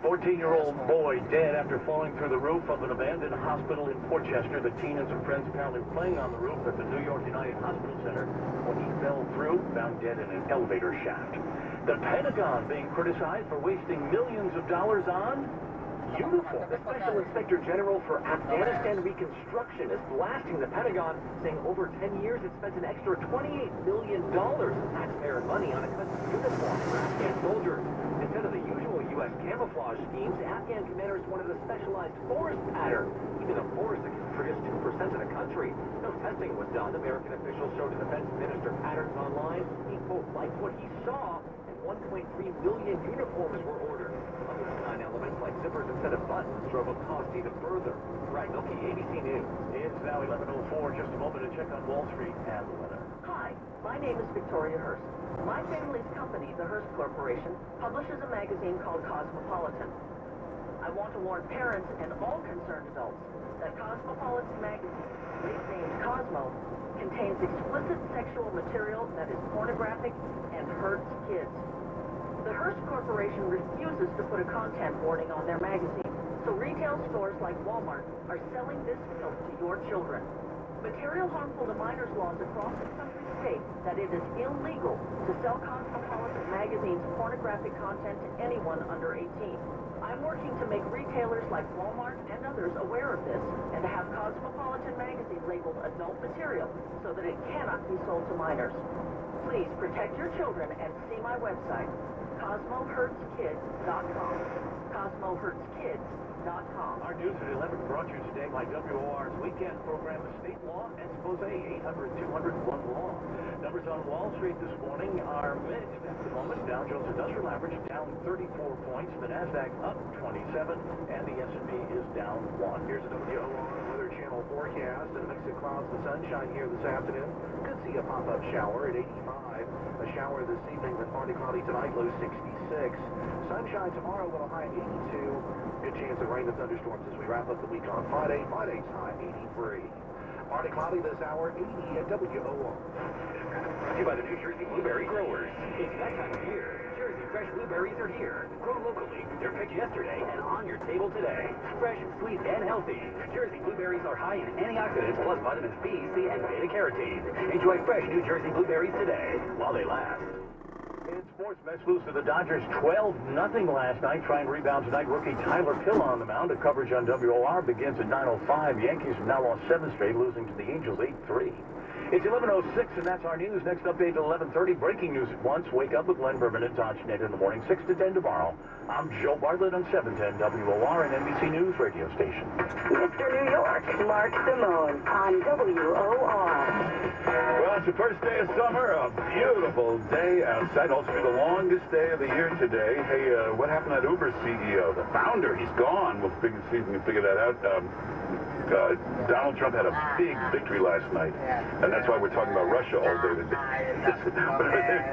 14-year-old boy dead after falling through the roof of an abandoned hospital in Port Chester. The teen and some friends apparently were playing on the roof at the New York United Hospital Center when he fell through, found dead in an elevator shaft. The Pentagon being criticized for wasting millions of dollars on uniforms. The Special Inspector General for Afghanistan Reconstruction is blasting the Pentagon, saying over 10 years it spent an extra $28 million in taxpayer money on expensive uniforms for Afghan soldiers. Instead of the usual U.S. camouflage schemes, Afghan commanders wanted a specialized forest pattern, even a forest that can produce 2% of the country. No testing was done. American officials showed the defense minister patterns online. He, quote, liked what he saw, and 1.3 million uniforms were ordered. Other design elements like zippers instead of buttons drove up costs even further. Right, Milky, ABC News. It's now 11:04. Just a moment to check on Wall Street and the weather. Hi, my name is Victoria Hearst. My family's company, the Hearst Corporation, publishes a magazine called Cosmopolitan. I want to warn parents and all concerned adults that Cosmopolitan magazine, named Cosmo, contains explicit sexual material that is pornographic and hurts kids. The Hearst Corporation refuses to put a content warning on their magazine, so retail stores like Walmart are selling this filth to your children. Material harmful to minors laws across the country state that it is illegal to sell Cosmopolitan magazine's pornographic content to anyone under 18. I'm working to make retailers like Walmart and others aware of this and to have Cosmopolitan magazine labeled adult material so that it cannot be sold to minors. Please protect your children and see my website, CosmoHurtsKids.com. CosmoHurtsKids.com. Our news at 11 brought you today by WOR's weekend program, Estate Law Expose 800-200-1 Law. Numbers on Wall Street this morning are mixed at the moment. Dow Jones Industrial Average down 34 points. The Nasdaq up 27, and the S&P is down 1. Here's a WOR Weather Channel forecast. And a mix of clouds and sunshine here this afternoon. Could see a pop-up shower at 85. A shower this evening with partly cloudy tonight, low 66. Sunshine tomorrow with a high 82. Good chance of rain and thunderstorms as we wrap up the week on Friday. Friday's high 83. Partly cloudy this hour, 80 at WOR. Brought to you by the New Jersey Blueberry Growers. It's that time of year. Jersey fresh blueberries are here. Grown locally. They're picked yesterday and on your table today. Fresh, sweet, and healthy. Jersey blueberries are high in antioxidants plus vitamins B, C, and beta-carotene. Enjoy fresh New Jersey blueberries today while they last. In sports, Mets lose to the Dodgers 12-0 last night. Trying to rebound tonight, rookie Tyler Pill on the mound. A coverage on WOR begins at 9:05. Yankees have now lost 7 straight, losing to the Angels 8-3. It's 11:06, and that's our news. Next update at 11:30. Breaking news at once. Wake up with Len Berman and Todd Schnitt in the morning, 6 to 10 tomorrow. I'm Joe Bartlett on 710 WOR and NBC News radio station. Mr. New York, Mark Simone on WOR. Well, it's the first day of summer, a beautiful day outside. Also be the longest day of the year today. Hey, what happened to that Uber CEO? The founder, he's gone. We'll see if we can figure that out. Donald Trump had a big victory last night, and that's why we're talking about Russia all day today.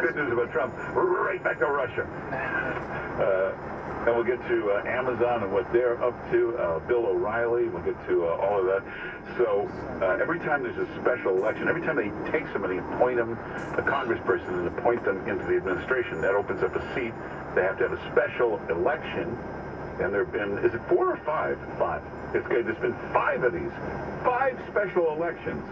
Good news about Trump. Right back to Russia. And we'll get to Amazon and what they're up to, Bill O'Reilly, we'll get to all of that. So every time there's a special election, every time they take somebody, appoint them, a congressperson, and appoint them into the administration, that opens up a seat. They have to have a special election, and there have been, is it 4 or 5? 5. It's good. There's been 5 of these. 5 special elections.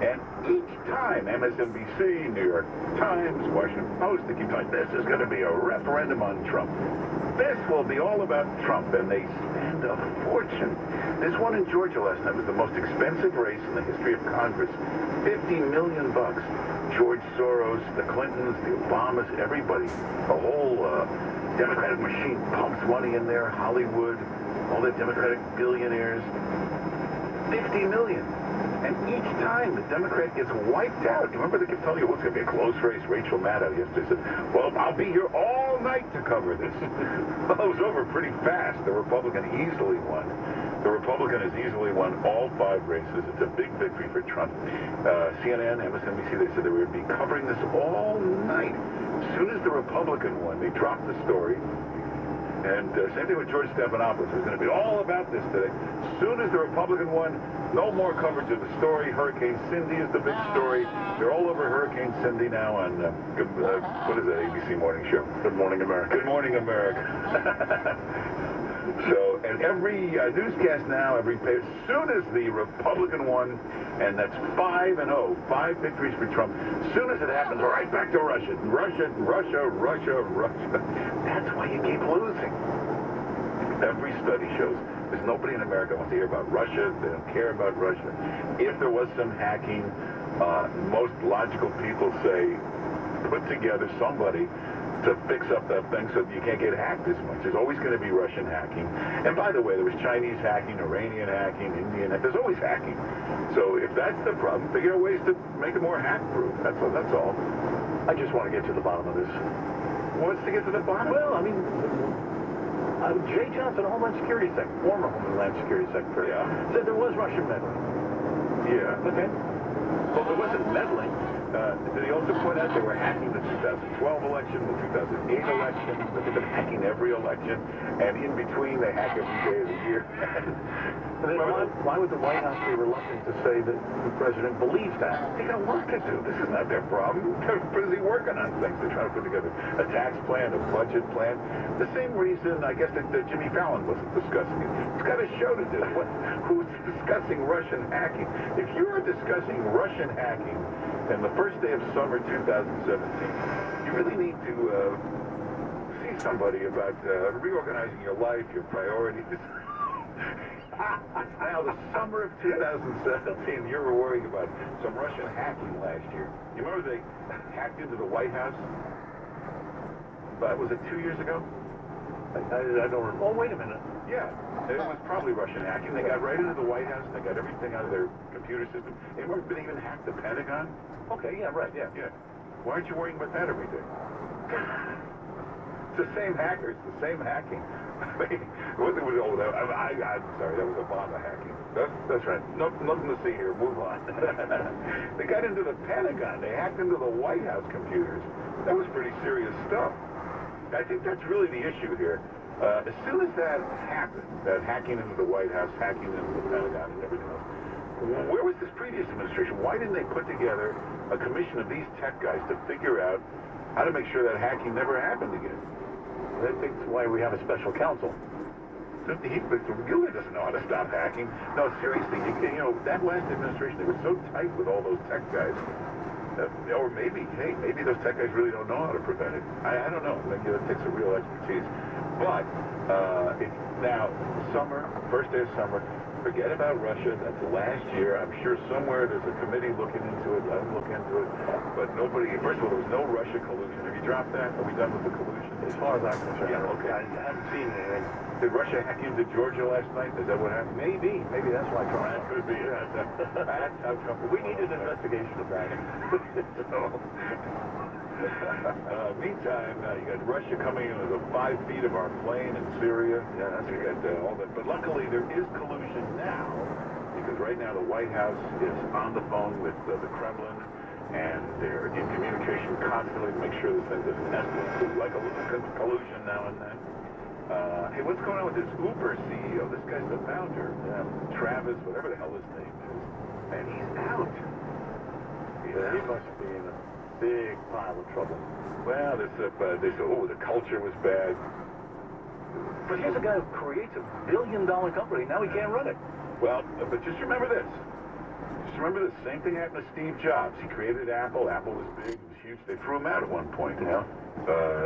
And each time, MSNBC, New York Times, Washington Post, they keep saying, this is going to be a referendum on Trump. This will be all about Trump, and they spend a fortune. This one in Georgia last night was the most expensive race in the history of Congress. $50 million. George Soros, the Clintons, the Obamas, everybody. The whole Democratic machine pumps money in there. Hollywood, all the Democratic billionaires, 50 million. And each time the Democrat gets wiped out, you remember they kept telling you, well, it's going to be a close race. Rachel Maddow yesterday said, well, I'll be here all night to cover this. Well, it was over pretty fast. The Republican easily won. The Republican has easily won all 5 races. It's a big victory for Trump. CNN, MSNBC, they said they would be covering this all night. As soon as the Republican won, they dropped the story. And same thing with George Stephanopoulos. It was going to be all about this today. As soon as the Republican won, no more coverage of the story. Hurricane Cindy is the big story. They're all over Hurricane Cindy now on, what is that, ABC Morning Show? Good Morning America. Good Morning America. So, and every newscast now, every page, as soon as the Republican won, and that's 5-0, 5 victories for Trump, as soon as it happens, right back to Russia. Russia. That's why you keep losing. Every study shows there's nobody in America who wants to hear about Russia. They don't care about Russia. If there was some hacking, most logical people say, put together somebody to fix up that thing so that you can't get hacked as much. There's always going to be Russian hacking. And by the way, there was Chinese hacking, Iranian hacking, Indian hacking. There's always hacking. So if that's the problem, figure out ways to make it more hack-proof. That's all. I just want to get to the bottom of this. What's to get to the bottom? Well, I mean, Jay Johnson, Homeland Security Secretary, former Homeland Security Secretary, said there was Russian meddling. Yeah. Okay. Well, there wasn't meddling. Did he also point out they were hacking the 2012 election, the 2008 election, that they've been hacking every election, and in between they hack every day of the year. And then why would the White House be reluctant to say that the president believes that? They got work to do. This is not their problem. They're busy working on things. They're trying to put together a tax plan, a budget plan. The same reason, I guess, that Jimmy Fallon wasn't discussing it. He's got a show to do. Who's discussing Russian hacking? If you're discussing Russian hacking and the first day of summer 2017, you really need to see somebody about reorganizing your life, your priorities. Now, the summer of 2017, you were worrying about some Russian hacking last year. You remember they hacked into the White House? Was it 2 years ago? I don't remember. Oh, wait a minute. Yeah, it was probably Russian hacking. They got right into the White House. They got everything out of their computer system. They even hacked the Pentagon. Okay, yeah, right, yeah. Why aren't you worrying about that every day? It's the same hackers, the same hacking. I'm sorry, that was Obama hacking. That's right. Nothing to see here. Move on. They got into the Pentagon. They hacked into the White House computers. That was pretty serious stuff. I think that's really the issue here. As soon as that happened, that hacking into the White House, hacking into the Pentagon and everything else, where was this previous administration? Why didn't they put together a commission of these tech guys to figure out how to make sure that hacking never happened again? I think that's why we have a special counsel. He really doesn't know how to stop hacking. No, seriously, you know, that last administration, they were so tight with all those tech guys. Or maybe those tech guys really don't know how to prevent it. I don't know. Maybe that takes a real expertise. But it's now summer, first day of summer. Forget about Russia. That's last year. I'm sure somewhere there's a committee looking into it. Let them look into it. But nobody, first of all, there was no Russia collusion. Have you dropped that? Are we done with the collusion? As far as I'm concerned. Yeah, okay. I haven't seen anything. Did Russia hack into Georgia last night? Is that what happened? Maybe that's why Trump. That could be it. That's how Trump. We need an investigation of that. Meantime, you got Russia coming in with 5 feet of our plane in Syria. Yeah, that's we got all that. But luckily, there is collusion now, because right now the White House is on the phone with the Kremlin, and they're in communication constantly to make sure this thing doesn't escalate. Like a little collusion now and then. Hey, what's going on with this Uber CEO? This guy's the founder, Travis, whatever the hell his name is, and he's out. He must be in a big pile of trouble. Well, they said, the culture was bad. But here's a guy who creates a billion-dollar company. Now he can't run it. Well, but just remember this. Same thing happened to Steve Jobs. He created Apple. Apple was big. It was huge. They threw him out at one point. You know?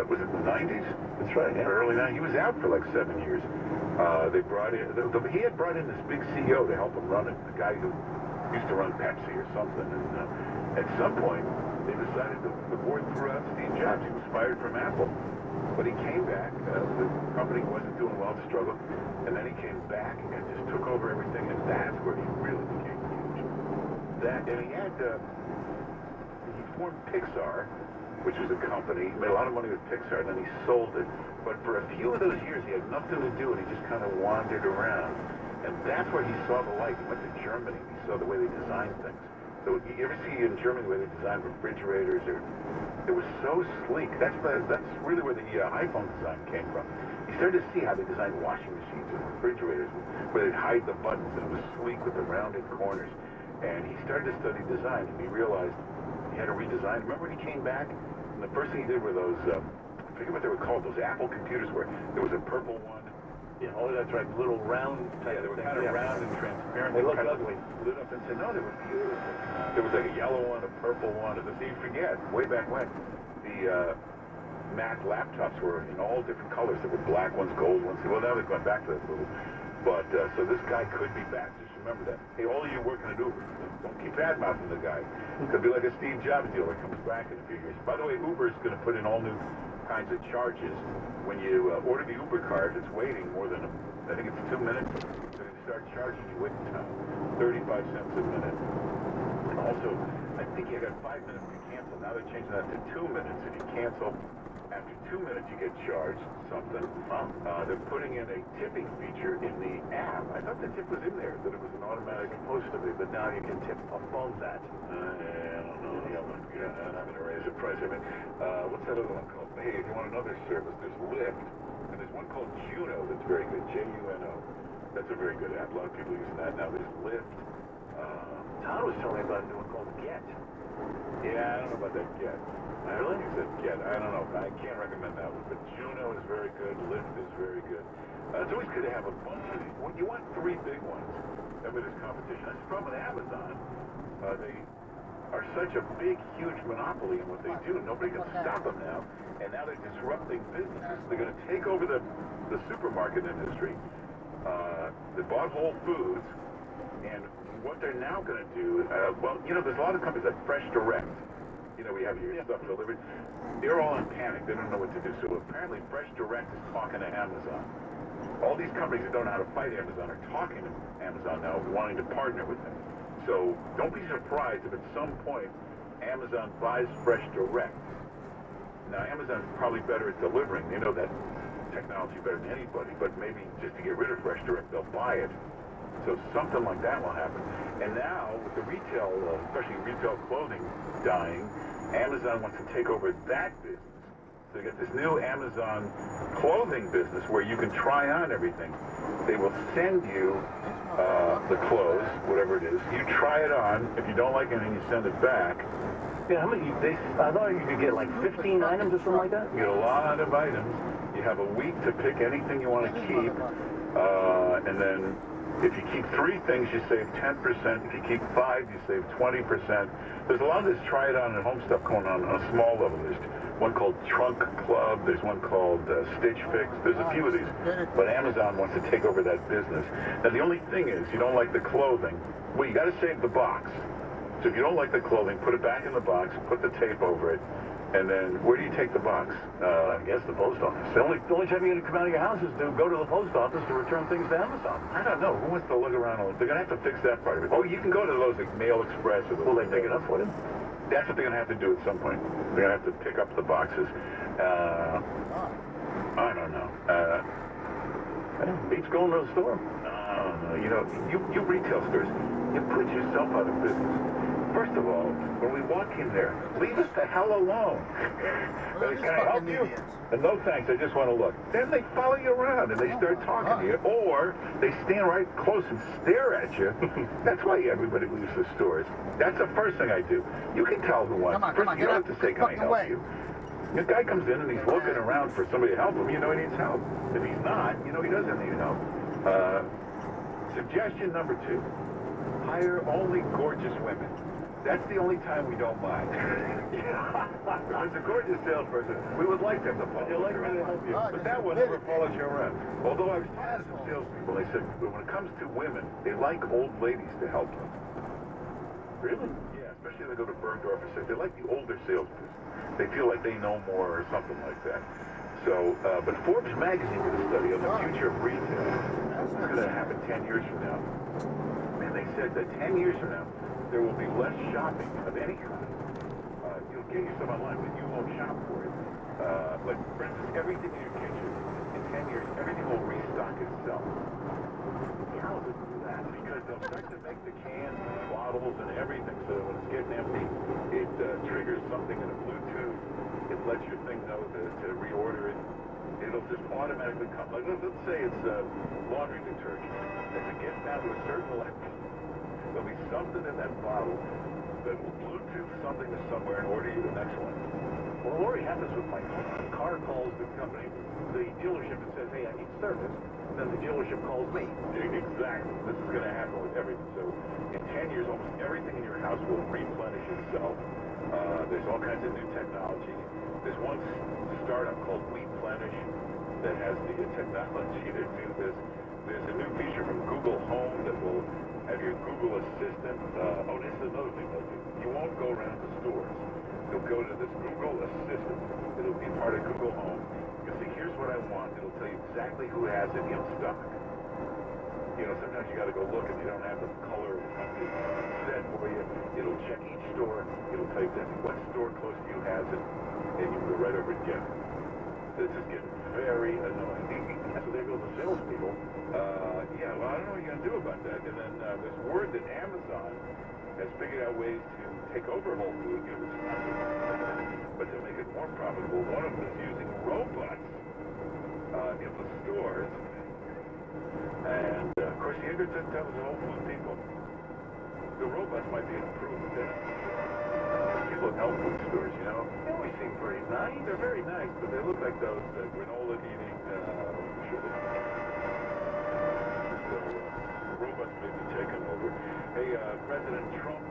Was it the 90s? That's right. Yeah. Early 90s. He was out for like 7 years. They brought in. He had brought in this big CEO to help him run it. The guy who used to run Pepsi or something. And at some point, they decided the board threw out Steve Jobs. He was fired from Apple. But he came back. The company wasn't doing well, struggled, and then he came back and just took over everything, and that's where he really became huge. And he had, he formed Pixar, which was a company, made a lot of money with Pixar, and then he sold it. But for a few of those years, he had nothing to do, and he just kind of wandered around. And that's where he saw the light. He went to Germany, and he saw the way they designed things. So you ever see in Germany the way they designed refrigerators? It was so sleek. That's really where the iPhone design came from. He started to see how they designed washing machines and refrigerators, where they'd hide the buttons, and it was sleek with the rounded corners. And he started to study design, and he realized he had to redesign. Remember when he came back? And the first thing he did were those, I forget what they were called, those Apple computers where there was a purple one. Yeah, oh, that's right, little round type. Yeah, they were kind of round and transparent. They looked kind ugly. of lit up and said, no, they were beautiful. There was like a yellow one, a purple one. So you forget, way back when, the Mac laptops were in all different colors. There were black ones, gold ones. Well, now they've gone back to that little. But, so this guy could be back. Just remember that. Hey, all of you working at Uber, don't keep bad-mouthing the guy. It could be like a Steve Jobs deal that comes back in a few years. By the way, Uber is going to put in all new kinds of charges. When you order the Uber car, if it's waiting more than, I think it's 2 minutes, they're going to start charging you waiting time, 35 cents a minute. And also, I think you got 5 minutes to cancel. Now they're changing that to 2 minutes. If you cancel after 2 minutes, you get charged something. They're putting in a tipping feature in the app. I thought the tip was in there, that it was an automatic. Supposed to be, but now you can tip above that. I don't know. I'm not going to raise the price of it. What's that other one called? Hey, if you want another service, there's Lyft, and there's one called Juno that's very good. Juno. That's a very good app. A lot of people using that now. There's Lyft. Todd was telling me about a new one called Get. Yeah, I don't know about that Get. Really? He said Get. I don't know. I can't recommend that one. But Juno is very good. Lyft is very good. It's always good to have a bunch of these. You want 3 big ones. That way there's competition. That's the problem with Amazon. They are such a big, huge monopoly in what they do. Nobody can stop them now. And now they're disrupting businesses. They're going to take over the supermarket industry. They bought Whole Foods. And what they're now going to do, well, you know, there's a lot of companies like Fresh Direct. You know, we have your stuff delivered. They're all in panic. They don't know what to do. So apparently Fresh Direct is talking to Amazon. All these companies that don't know how to fight Amazon are talking to Amazon now, wanting to partner with them. So don't be surprised if at some point Amazon buys Fresh Direct. Now, Amazon's probably better at delivering. They know that technology better than anybody, but maybe just to get rid of Fresh Direct, they'll buy it. So something like that will happen. And now, with the retail, especially retail clothing dying, Amazon wants to take over that business. So you get this new Amazon clothing business where you can try on everything. They will send you the clothes, whatever it is. You try it on. If you don't like anything, you send it back. Yeah, how many? I thought you could get like 15 items or something like that. You get a lot of items. You have a week to pick anything you want to keep, and then if you keep 3 things, you save 10%. If you keep 5, you save 20%. There's a lot of this try it on at home stuff going on a small level. There's one called Trunk Club. There's one called Stitch Fix. There's a few of these. But Amazon wants to take over that business. Now, the only thing is, you don't like the clothing. Well, you got to save the box. So if you don't like the clothing, put it back in the box, put the tape over it, and then where do you take the box? I guess the post office. The only time you're going to come out of your house is to go to the post office to return things to Amazon. I don't know. Who wants to look around? They're going to have to fix that part of it. Oh, you can go to those like Mail Express. Or Will they pick it up for you? That's what they're going to have to do at some point. They're going to have to pick up the boxes. I don't know. Beats going to the store. You know, you retail stores, you put yourself out of business. First of all, when we walk in there, leave us the hell alone. Can I help you? And no thanks, I just want to look. Then they follow you around and they start talking to you, or they stand right close and stare at you. That's why everybody leaves the stores. That's the first thing I do. You can tell who wants. First, you don't have to say, can I help you? The guy comes in and he's looking around for somebody to help him. You know he needs help. If he's not, you know he doesn't need help. Suggestion number 2. Hire only gorgeous women. That's the only time we don't mind. If it's a gorgeous salesperson, we would like them to follow you around. But that one never follows you around. Although I was talking to some salespeople, they said when it comes to women, they like old ladies to help them. Really? Yeah, especially when they go to Bergdorf or something. They like the older salespeople. They feel like they know more or something like that. So, but Forbes magazine did a study on the future of retail. What's going to happen 10 years from now? And they said that 10 years from now, there will be less shopping of any kind. You'll get your stuff online, but you won't shop for it. But for instance, everything in your kitchen, in 10 years, everything will restock itself. How does it do that? Because they'll start to make the cans, bottles, and everything, so that when it's getting empty, it triggers something in a Bluetooth. It lets your thing know to reorder it. It'll just automatically come. Like, let's say it's laundry detergent. As it gets down to a certain level, there'll be something in that bottle that will Bluetooth something to somewhere and order you the next one. Well, it already happens with my car. Calls the company, the dealership, and says, hey, I need service. And then the dealership calls me. Exactly. This is going to happen with everything. So in 10 years, almost everything in your house will replenish itself. There's all kinds of new technology. There's one startup called WePlenish that has the technology to do this. There's a new feature from Google Home that will have your Google Assistant. This is another thing they'll do. You won't go around to stores. You'll go to this Google Assistant. It'll be part of Google Home. You'll say, here's what I want. It'll tell you exactly who has it in stock. You know, sometimes you got to go look and you don't have the color or something set for you. It'll check each store. It'll tell you exactly what store close to you has it, and you can go right over and get it. This is getting very annoying. So there goes the salespeople. Yeah, well, I don't know what you're going to do about that. And then there's word that Amazon has figured out ways to take over Whole Foods, but to make it more profitable. One of them is using robots in the stores. And, of course, the Edgar doesn't tell us the Whole Foods people. The robots might be improved. People at health food stores, you know, they always seem pretty nice. They're very nice, but they look like those granola-eating sugar. So, robots may be taking over. Hey, President Trump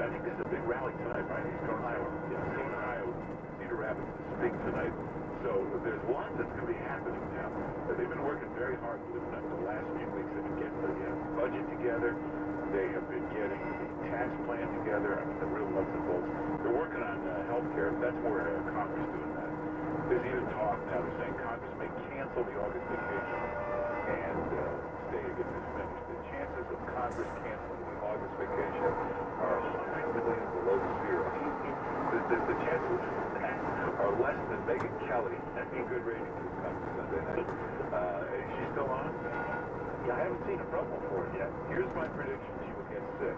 I think this is a big rally tonight, right? He's going to Iowa. Yeah, he's going to Iowa, Cedar Rapids, to speak tonight. So there's lots that's going to be happening now. They've been working very hard for the last few weeks to get the budget together. They have been getting the tax plan together. I mean, the real nuts and bolts. They're working on health care. That's more Congress doing that. There's even talk now. They're saying Congress may cancel the August vacation and stay to get this finished. The chances of Congress canceling the August vacation are 100 million below zero. The chances are less than Megyn Kelly having good ratings this coming Sunday night. Is she still on? Yeah, I haven't seen a promo for it yet. Here's my prediction. She will get sick.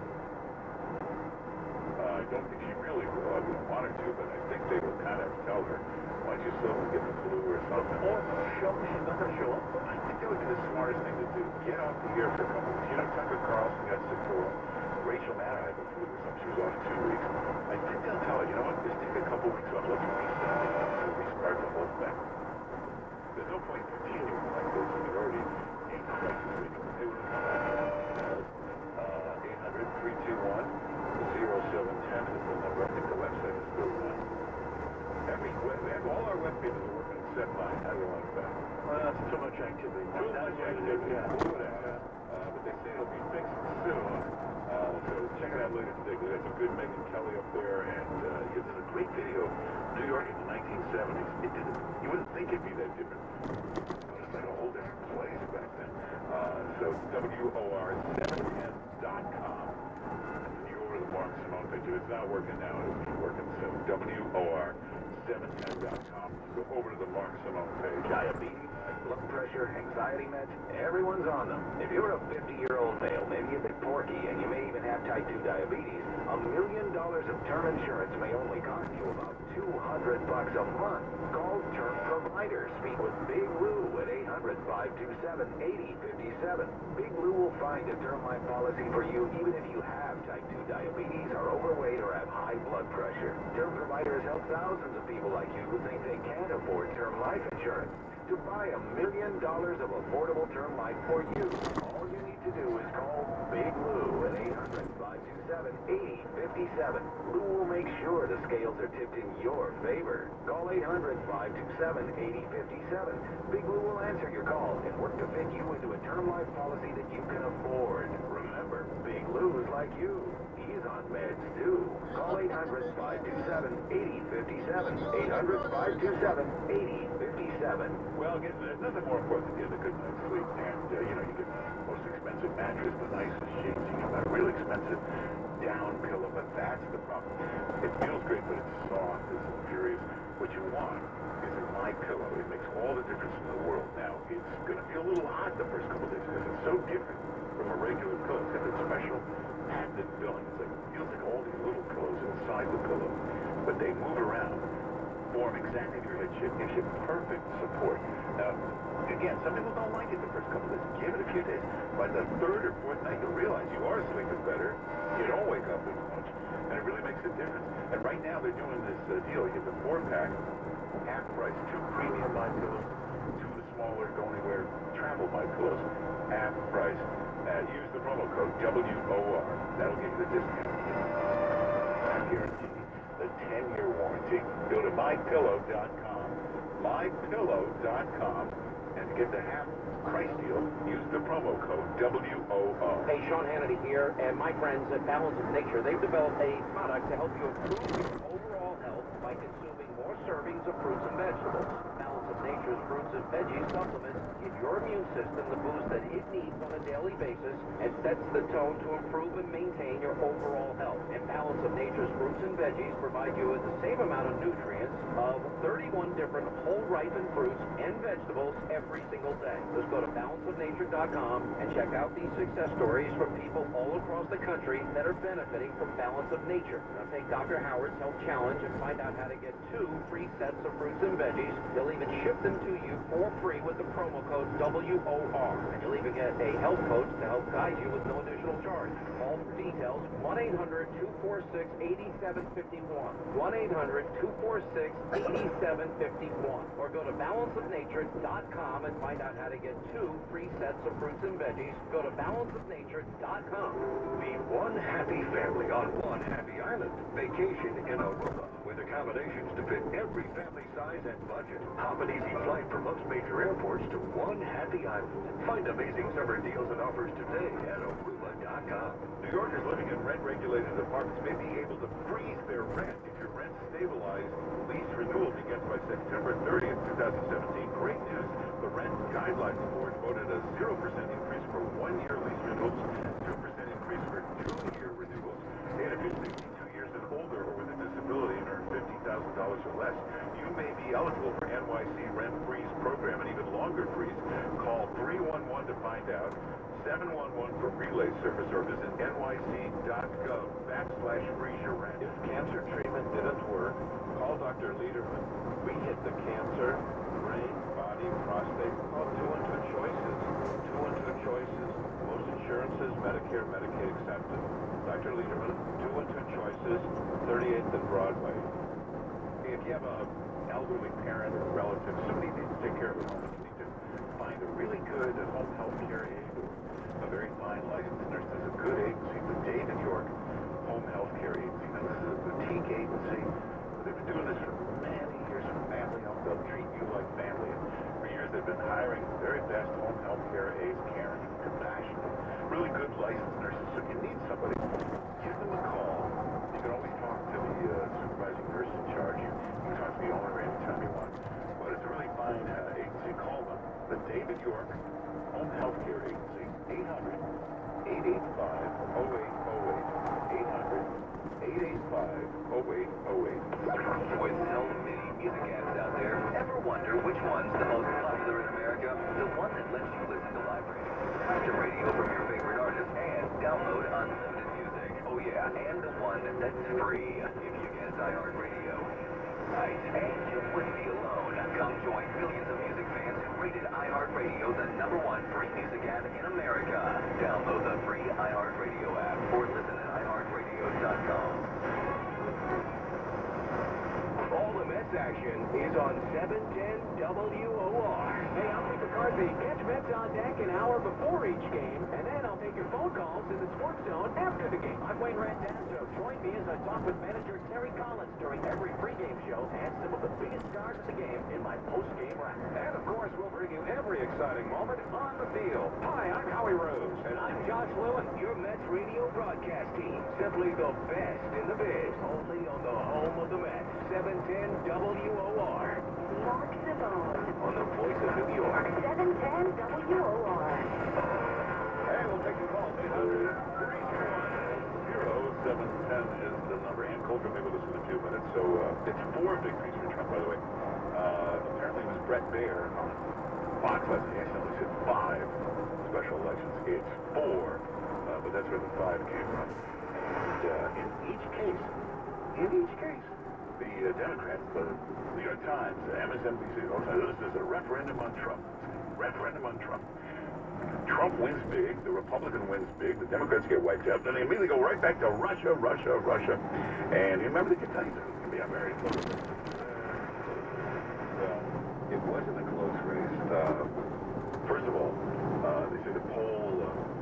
I don't think she really will. I wouldn't want her to, but I think they will kind of tell her, why don't you still get the flu or something. Or she's not going to show up. I think that would be the smartest thing to do. Get off the air for a couple weeks. You know, Tucker Carlson got sick for a while. Rachel Maddow had the flu or something. She was off 2 weeks. I think they'll tell her, you know what, just take a couple weeks off. Let's reset it and restart the whole thing. There's no point continuing like this. We've already in crisis. We can do it. 800-321-0710 is the number. I think the website is still on. All our web pages are working except mine. How do you like that? Well, that's too much activity. Too much activity. But they say it'll be fixed soon. So check it out later today. We got some good Megyn Kelly up there, and there's a great video. New York in the 1970s. You wouldn't think it'd be that different. But it's like a whole different place back then. So WOR710.com. And you go over to the Mark Simone page. If it's not working now, it'll be working soon. WOR710.com. Go over to the Mark Simone page. Diabetes, blood pressure, anxiety meds, everyone's on them. If you're a 50-year-old male, maybe a bit porky, and you may even have type 2 diabetes, $1 million of term insurance may only cost you about $200 a month. Call Term Provider. Speak with Big Lou at 800-527-8057. Big Lou will find a term life policy for you even if you have type 2 diabetes, are overweight, or have high blood pressure. Term Providers help thousands of people like you who think they can't afford term life insurance to buy $1 million of affordable term life for you. All you need to do is call Big Lou at 800-527-8057. Lou will make sure the scales are tipped in your favor. Call 800-527-8057. Big Lou will answer your call and work to fit you into a term life policy that you can afford. Remember, Big Lou's like you. He's on meds, too. Call 800-527-8057. 800-527-8057. Well, there's nothing more important than getting a good night's sleep. And, you get the most expensive mattress, the nicest sheets, you get that real expensive down pillow, but that's the problem. It feels great, but it's soft, it's luxurious. What you want is a My Pillow. It makes all the difference in the world. Now, it's going to feel a little hot the first couple of days because it's so different from a regular pillow. It's got that special patented filling. It feels like all these little pillows inside the pillow, but they move around, form exactly your head shape, gives you perfect support. Now, again, some people don't like it the first couple of days. Give it a few days. By the third or fourth night, you'll realize you are sleeping better. You don't wake up as much, and it really makes a difference. And right now, they're doing this deal. You get the 4-pack, half price, 2 premium My Pillows, 2 of the smaller, go anywhere, travel My Pillows, half price. Use the promo code WOR. That'll give you the discount. I guarantee the 10-year warranty. Go to mypillow.com. mypillow.com, and to get the half price deal, use the promo code WOR. Hey, Sean Hannity here, and my friends at Balance of Nature, they've developed a product to help you improve your overall health by consuming more servings of fruits and vegetables. Balance of Nature's fruits and veggie supplements give your immune system the boost that it needs on a daily basis and sets the tone to improve and maintain your overall health. And Balance of Nature's fruits and veggies provide you with the same amount of nutrients of 31 different whole ripened fruits and vegetables every single day. Just go to balanceofnature.com and check out these success stories from people all across the country that are benefiting from Balance of Nature. Now take Dr. Howard's Health Challenge and find out how to get 2 free sets of fruits and veggies. They'll even ship them to you for free with the promo code WOR. And you'll even get a health coach to help guide you with no additional charge. Call for details, 1-800-246-8751. 1-800-246-8751. Or go to balanceofnature.com and find out how to get 2 free sets of fruits and veggies. Go to balanceofnature.com. Be one happy family on one happy island. Vacation in Aruba with accommodations to fit every family size and budget. Hop an easy flight from most major airports to one happy island. Find amazing summer deals and offers today at Aruba.com. New Yorkers living in rent-regulated apartments may be able to freeze their rent if your rent stabilized. Lease renewal begins by September 30th, 2017. Great news. The Rent Guidelines Board voted a 0% increase for 1-year lease renewals, 2% increase for 2-year renewals. And if you're 62 years and older or with a disability and earn $50,000 or less, you may be eligible for NYC Rent Freeze program and even longer freeze. Call 311 to find out. 711 for relay service, or visit nyc.gov/freeze your rent. If cancer treatment didn't work, call Dr. Lederman. We hit the cancer, brain, body, prostate. Call 212 choices. 212 choices. Most insurances, Medicare, Medicaid accepted. Dr. Lederman, 212 choices, 38th and Broadway. If you have an elderly parent or relative, somebody needs to take care of at home, you need to find a really good home health care aide, a very fine licensed nurse. There's a good agency, the David York Home Health Care Agency. Now, this is a boutique agency. They've been doing this for many years for family home. They'll treat you like family. And for years, they've been hiring the very best home health care aides, caring, compassionate, really good licensed nurses. So if you need somebody, give them a call. You can always talk to the supervising nurse in charge. You can talk to the owner anytime you want. But it's a really fine agency. Call them. The David York Home Health Care Agency. 800-885-0808. 800-885-0808. With so many music apps out there, ever wonder which one's the most popular in America? The one that lets you listen to live radio, custom radio from your favorite artist, and download unlimited music. Oh yeah, and the one that's free if you guess iHeartRadio. Right, and you wouldn't be alone. Come join millions of music fans who rated iHeartRadio the #1 free music app in America. Download the free iHeartRadio app or listen at iHeartRadio.com. All the Mets action is on 710 WOR. Hey, I'll take the Cardinals. Murphy. Catch Mets on deck an hour before each game, and then I'll take your phone calls in the Sports Zone after the game. I'm Wayne Randazzo. Join me as I talk with manager Terry Collins during every pregame show and some of the biggest stars of the game in my postgame wrap. And of course, we'll bring you every exciting moment on the field. Hi, I'm Howie Rose. And I'm Josh Lewin. Your Mets radio broadcast team. Simply the best in the biz. Only on the home of the Mets. 710 WOR. Mark Savone. On the voice of New York. 710 WOR. Hey, we'll take your calls. 800-321-0710 is the number. Ann Coulter will be with us in a few minutes. So it's 4 victories for Trump, by the way. Apparently it was Brett Baer on Fox last night. I only said 5 special elections. It's 4, but that's where the 5 came from. And in each case, the Democrats, the New York Times, MSNBC, this is a referendum on Trump. Referendum on Trump. Trump wins big, the Republican wins big, the Democrats get wiped out, then they immediately go right back to Russia. And you remember, they can tell you that it's going to be a very close race. It wasn't a close race. First of all, they say the poll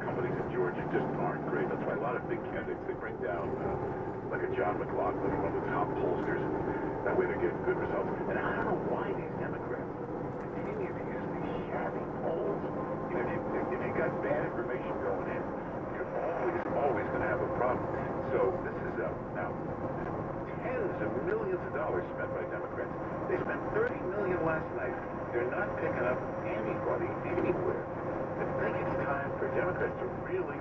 companies in Georgia just aren't great. That's why a lot of big candidates, they bring down like a John McLaughlin, one of the top pollsters. That way they get good results. And I don't know why these Democrats continue to use these shabby polls. You know, if you got bad information going in, you're always going to have a problem. So this is now tens of millions of dollars spent by Democrats. They spent $30 million last night. They're not picking up anybody anywhere. I think it's time for Democrats to really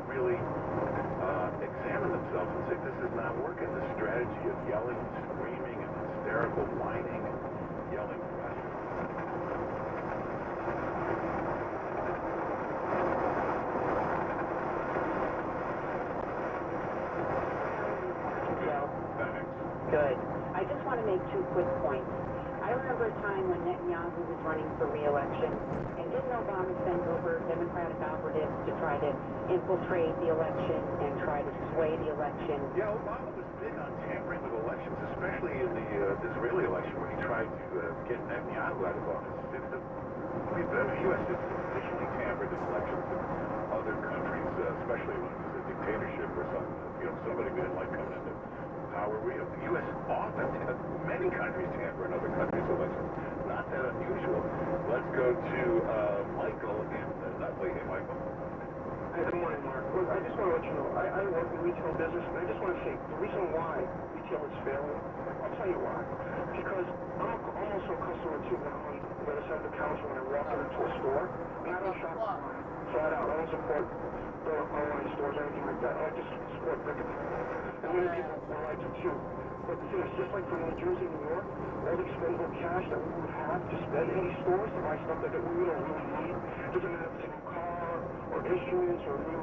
examine themselves and say this is not working. The strategy of yelling, screaming, and hysterical whining, yelling Russia. Good. I just want to make 2 quick points. I remember a time when Netanyahu was running for re-election, and didn't Obama send over Democratic operatives to try to infiltrate the election and try to sway the election? Yeah, Obama was big on tampering with elections, especially in the Israeli election, where he tried to get Netanyahu out of office. The U.S. has traditionally tampered in elections in other countries, especially when it was a dictatorship or something. You know, somebody we didn't like coming into power. The U.S. often, many countries tamper in other countries' elections. Not that unusual. Let's go to Michael in Nutley. Hey, Michael. Hey, good morning, Mark. Look, I just want to let you know, I work in retail business, and I just want to say the reason why retail is failing, I'll tell you why. Because I'm also a customer, too, when I'm on the other side of the counter when I walk into a store, and I don't shop online. Flat out. I don't support online stores or anything like that. I just support brick-and-mortar. And many people would like to, too. But the thing is, just like from New Jersey, New York, all the expendable cash that we would have to spend in these stores to buy stuff that we don't really need, doesn't matter if it's a new car, or instruments, or new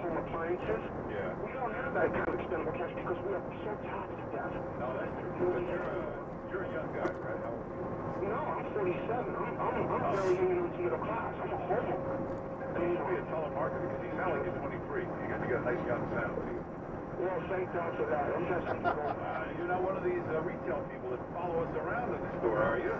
home appliances. Yeah. We don't have that kind of expendable cash because we are so taxed to death. No, that's true. But you're a young guy, right? How old are you? No, I'm 47. I'm barely hanging on to middle class. I'm a homeowner. And you should be a telemarketer because you sound like you're 23. You got a nice young sound to you. Well, thank God for that. I'm just you're not one of these retail people that follow us around in the store, are you?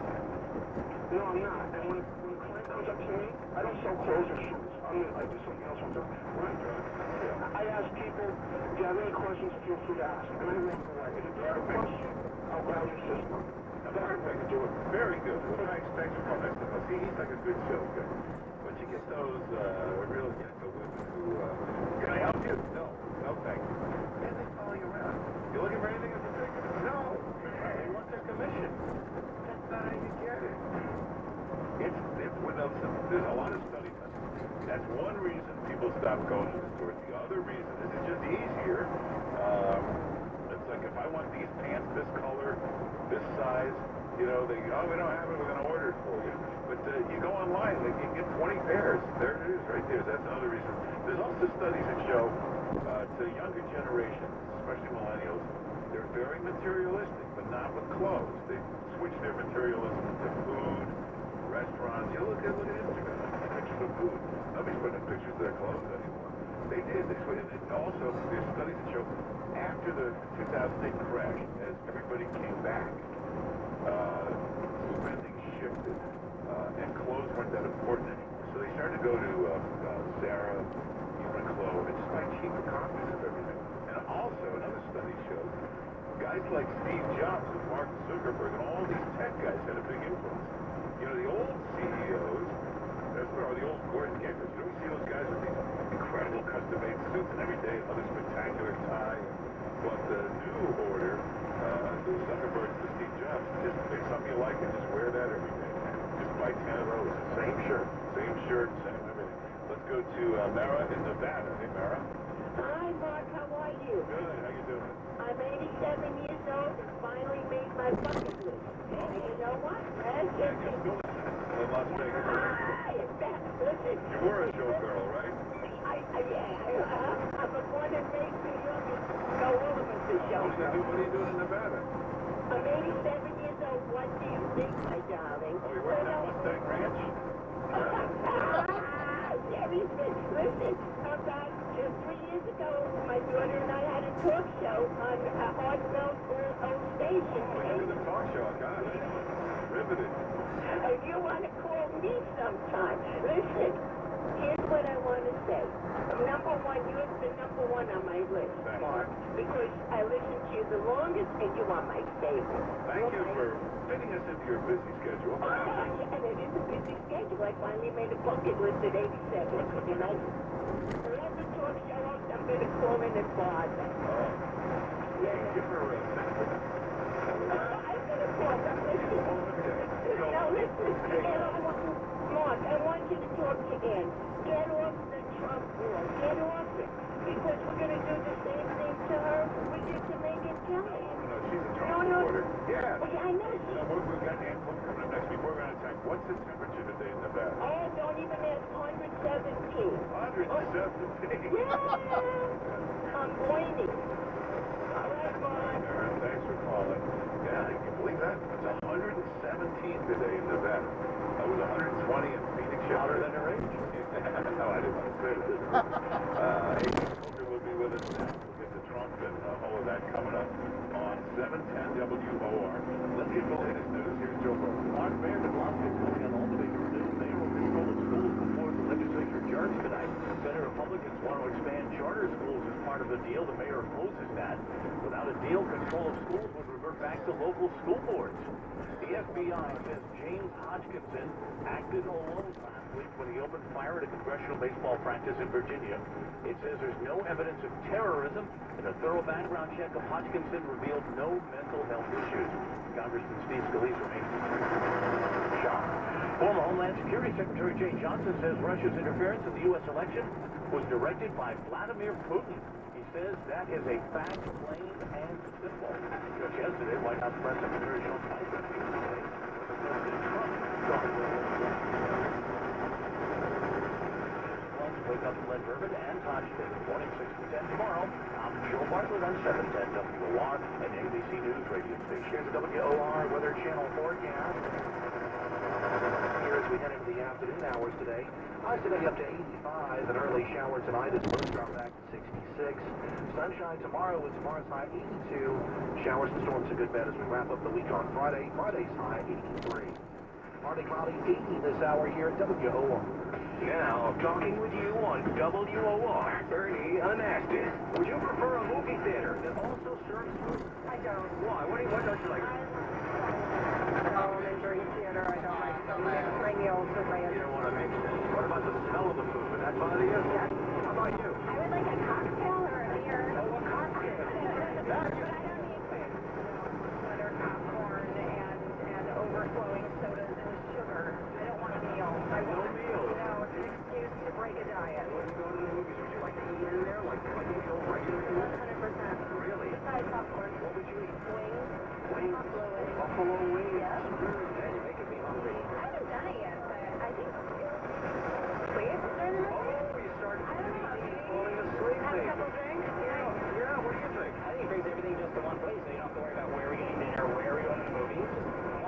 No, I'm not. And when a client comes up to me, I don't sell clothes or shoes. I do something else with them. Right? Yeah. I ask people, if you have any questions, feel free to ask. And I walk away. If you have a question, I'll grab your system. That's the way to do it. Very good. What I expect from that stuff. See, he's like a good sales guy. But you get those real gentle women who, can I help you? No, thank you. And they follow you around. You looking for anything in particular? No. They want their commission. That's not how you get it. It's without some. There's a lot of studies on it. That's one reason people stop going to the store. The other reason is it's just easier. It's like if I want these pants, this color, this size, you know, we don't have it, we're going to order it for you. But you go online, you can get 20 pairs. There it is, right there. That's another reason. There's also studies that show to younger generations, especially millennials, they're very materialistic, but not with clothes. They switch their materialism to food, restaurants. You look at Instagram, pictures of food. Nobody's putting up pictures of their clothes anymore. They did. They switched. And also, there's studies that show after the 2008 crash, as everybody came back, spending shifted, and clothes weren't that important anymore. So they started to go to Zara, Uniqlo, and just buy cheaper copies of everything. And also, another study shows guys like Steve Jobs and Mark Zuckerberg and all these tech guys had a big influence. You know, the old CEOs, or the old Gordon Gekko, you don't see those guys with these incredible custom-made suits and every day another spectacular tie. But the new order, the Zuckerberg to Steve Jobs, just pick something you like and just wear that every day. Just buy 10 of those. Same shirt, same everything. Let's go to Mara in Nevada. Hey, Mara. Hi, Mark. How are you? Good. How you doing? I'm 87 years old and finally made my bucket list. And you know what? That's just In Las Vegas. listen. You were a showgirl, right? I'm a born and raised New Yorker. So all of us are show. What are you doing in Nevada? I'm 87 years old. What do you think, my darling? Oh, you're working at Mustang Ranch? Listen, about just 3 years ago, my daughter and I had a talk show on Hartwell's old station. Oh, you did a talk show. God, riveted. You want to call me sometime? Listen, here's what I want to say. Number one, you're the number one on my list, Mark, because I listen to you the longest and you are my favorite. Thank you for fitting us into your busy schedule. And it is a busy schedule. I finally made a bucket list at 87. And I love the talk show host. I'm going to call in and bother. Give her a I'm going to call. I'm listening. Now listen, Mark, I want you to talk to Ann. Get off the Trump wall. Get off it. Because we're going to do the same thing to her we did to Megyn Kelly. No, she's a Trump supporter. Yeah. Well, I know she... We've got Ann coming up next week. We're going to attack. What's the temperature today in Nevada? Oh, don't even ask. 117. 117? Yeah. I'm whining. All right, Mark. Thanks for calling. Yeah, can you believe that? It's 117 today in Nevada. It was 120 in Phoenix. Hotter than her age. No, I didn't want to say that. Amy Coulter will be with us now. We'll get to Trump and all of that coming up on 710 WOR. Let's get the latest news. Here's Joe Burrow. Mark Mayor de Blasio is calling on all the major new mayoral control of schools before the legislature adjourns tonight. Senate Republicans want to expand charter schools as part of the deal. The mayor opposes that. Without a deal, control of schools would revert back to local school boards. The FBI says James Hodgkinson acted alone last week when he opened fire at a congressional baseball practice in Virginia. It says there's no evidence of terrorism, and a thorough background check of Hodgkinson revealed no mental health issues. Congressman Steve Scalise remains shocked. Former Homeland Security Secretary Jay Johnson says Russia's interference in the U.S. election was directed by Vladimir Putin. He says that is a fact, plain and simple. Just yesterday, White House Press Secretary Sean Spicer President Trump wake up to Len Durbin and Todd Schmidt. Morning 6 to 10 tomorrow. I'm Joe Bartlett on 710 WOR and ABC News radio station. Here's the WOR Weather Channel forecast. Here as we head into the afternoon hours today. Highs today up to 85. An early shower tonight as lows drop back to 66. Sunshine tomorrow with tomorrow's high 82. Showers and storms a good bet as we wrap up the week on Friday. Friday's high 83. Partly cloudy 80 this hour here at WOR. Now, talking with you on WOR, Ernie Anastas. Would you prefer a movie theater that also serves food? I don't. Why? What don't you like? Elementary theater, I don't like my meals with my You don't want to mix it. What about the smell of the food? Would that bother you? Yes. How about you? I would like a cocktail or a beer. Oh, a cocktail. But I don't need butter, popcorn, and overflowing sodas and sugar. I don't want a meal. I No want meal. No, it's an excuse to break a diet. When you go to the movies, would you like to eat in there? Like you eat over regular food? 100%. Really? Besides popcorn. What would you eat? Wings. Wings? Buffalo wings. Buffalo wings? Yes. Man, you're making me hungry. I haven't done it yet, but I think sleep during the movie. Oh, you started I don't know, maybe falling asleep, have a maybe. couple drinks. Yeah, what do you think? I think it brings everything just to one place, so you don't have to worry about where we're getting dinner, where we're going to the movies.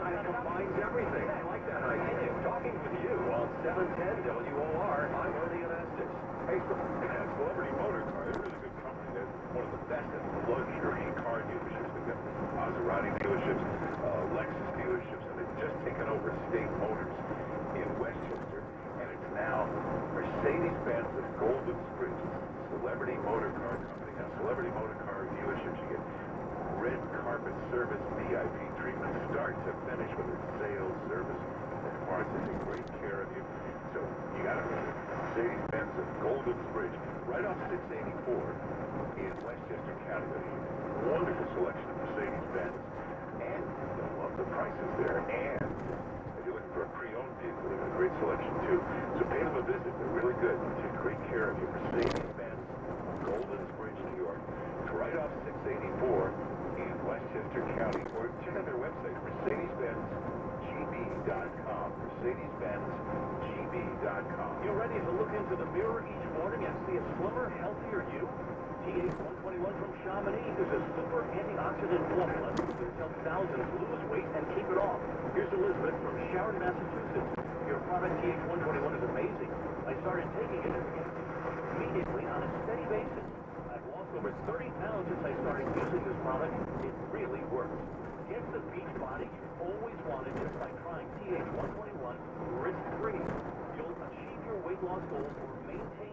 It combines everything. I like that idea. Talking with you on 710 WOR, I'm Ernie Anastas. Hey, Celebrity Motor Car, they're a really good company. They're one of the best luxury car dealerships. They've got Maserati dealerships, Lexus dealerships, and they've just taken over State Motors in Westchester. Celebrity Motor Car Company. Now, Celebrity Motor Car dealerships, you get red carpet service, VIP treatment, start to finish with a sales service. And parts, they take great care of you. So you got to visit Mercedes-Benz of Golden's Bridge, right off 684 in Westchester County. A wonderful selection of Mercedes-Benz, and you'll love the prices there. And if you're looking for a pre-owned vehicle, they've got a great selection too. So pay them a visit. They're really good. They take great care of you. Mercedes-Benz of Golden's Bridge, New York. It's right off 684 in Westchester County. Or check out their website, Mercedes-BenzGB.com. Mercedes-BenzGB.com. You ready to look into the mirror each morning and see a slimmer, healthier you? TH121 from Chamonix is a super antioxidant formula that helps thousands lose weight and keep it off. Here's Elizabeth from Sharon, Massachusetts. Your product TH121 is amazing. I started taking it and began to immediately on a steady basis. I've lost over 30 pounds since I started using this product. It really works. Get the beach body you've always wanted just by trying TH121 risk-free. You'll achieve your weight loss goals or maintain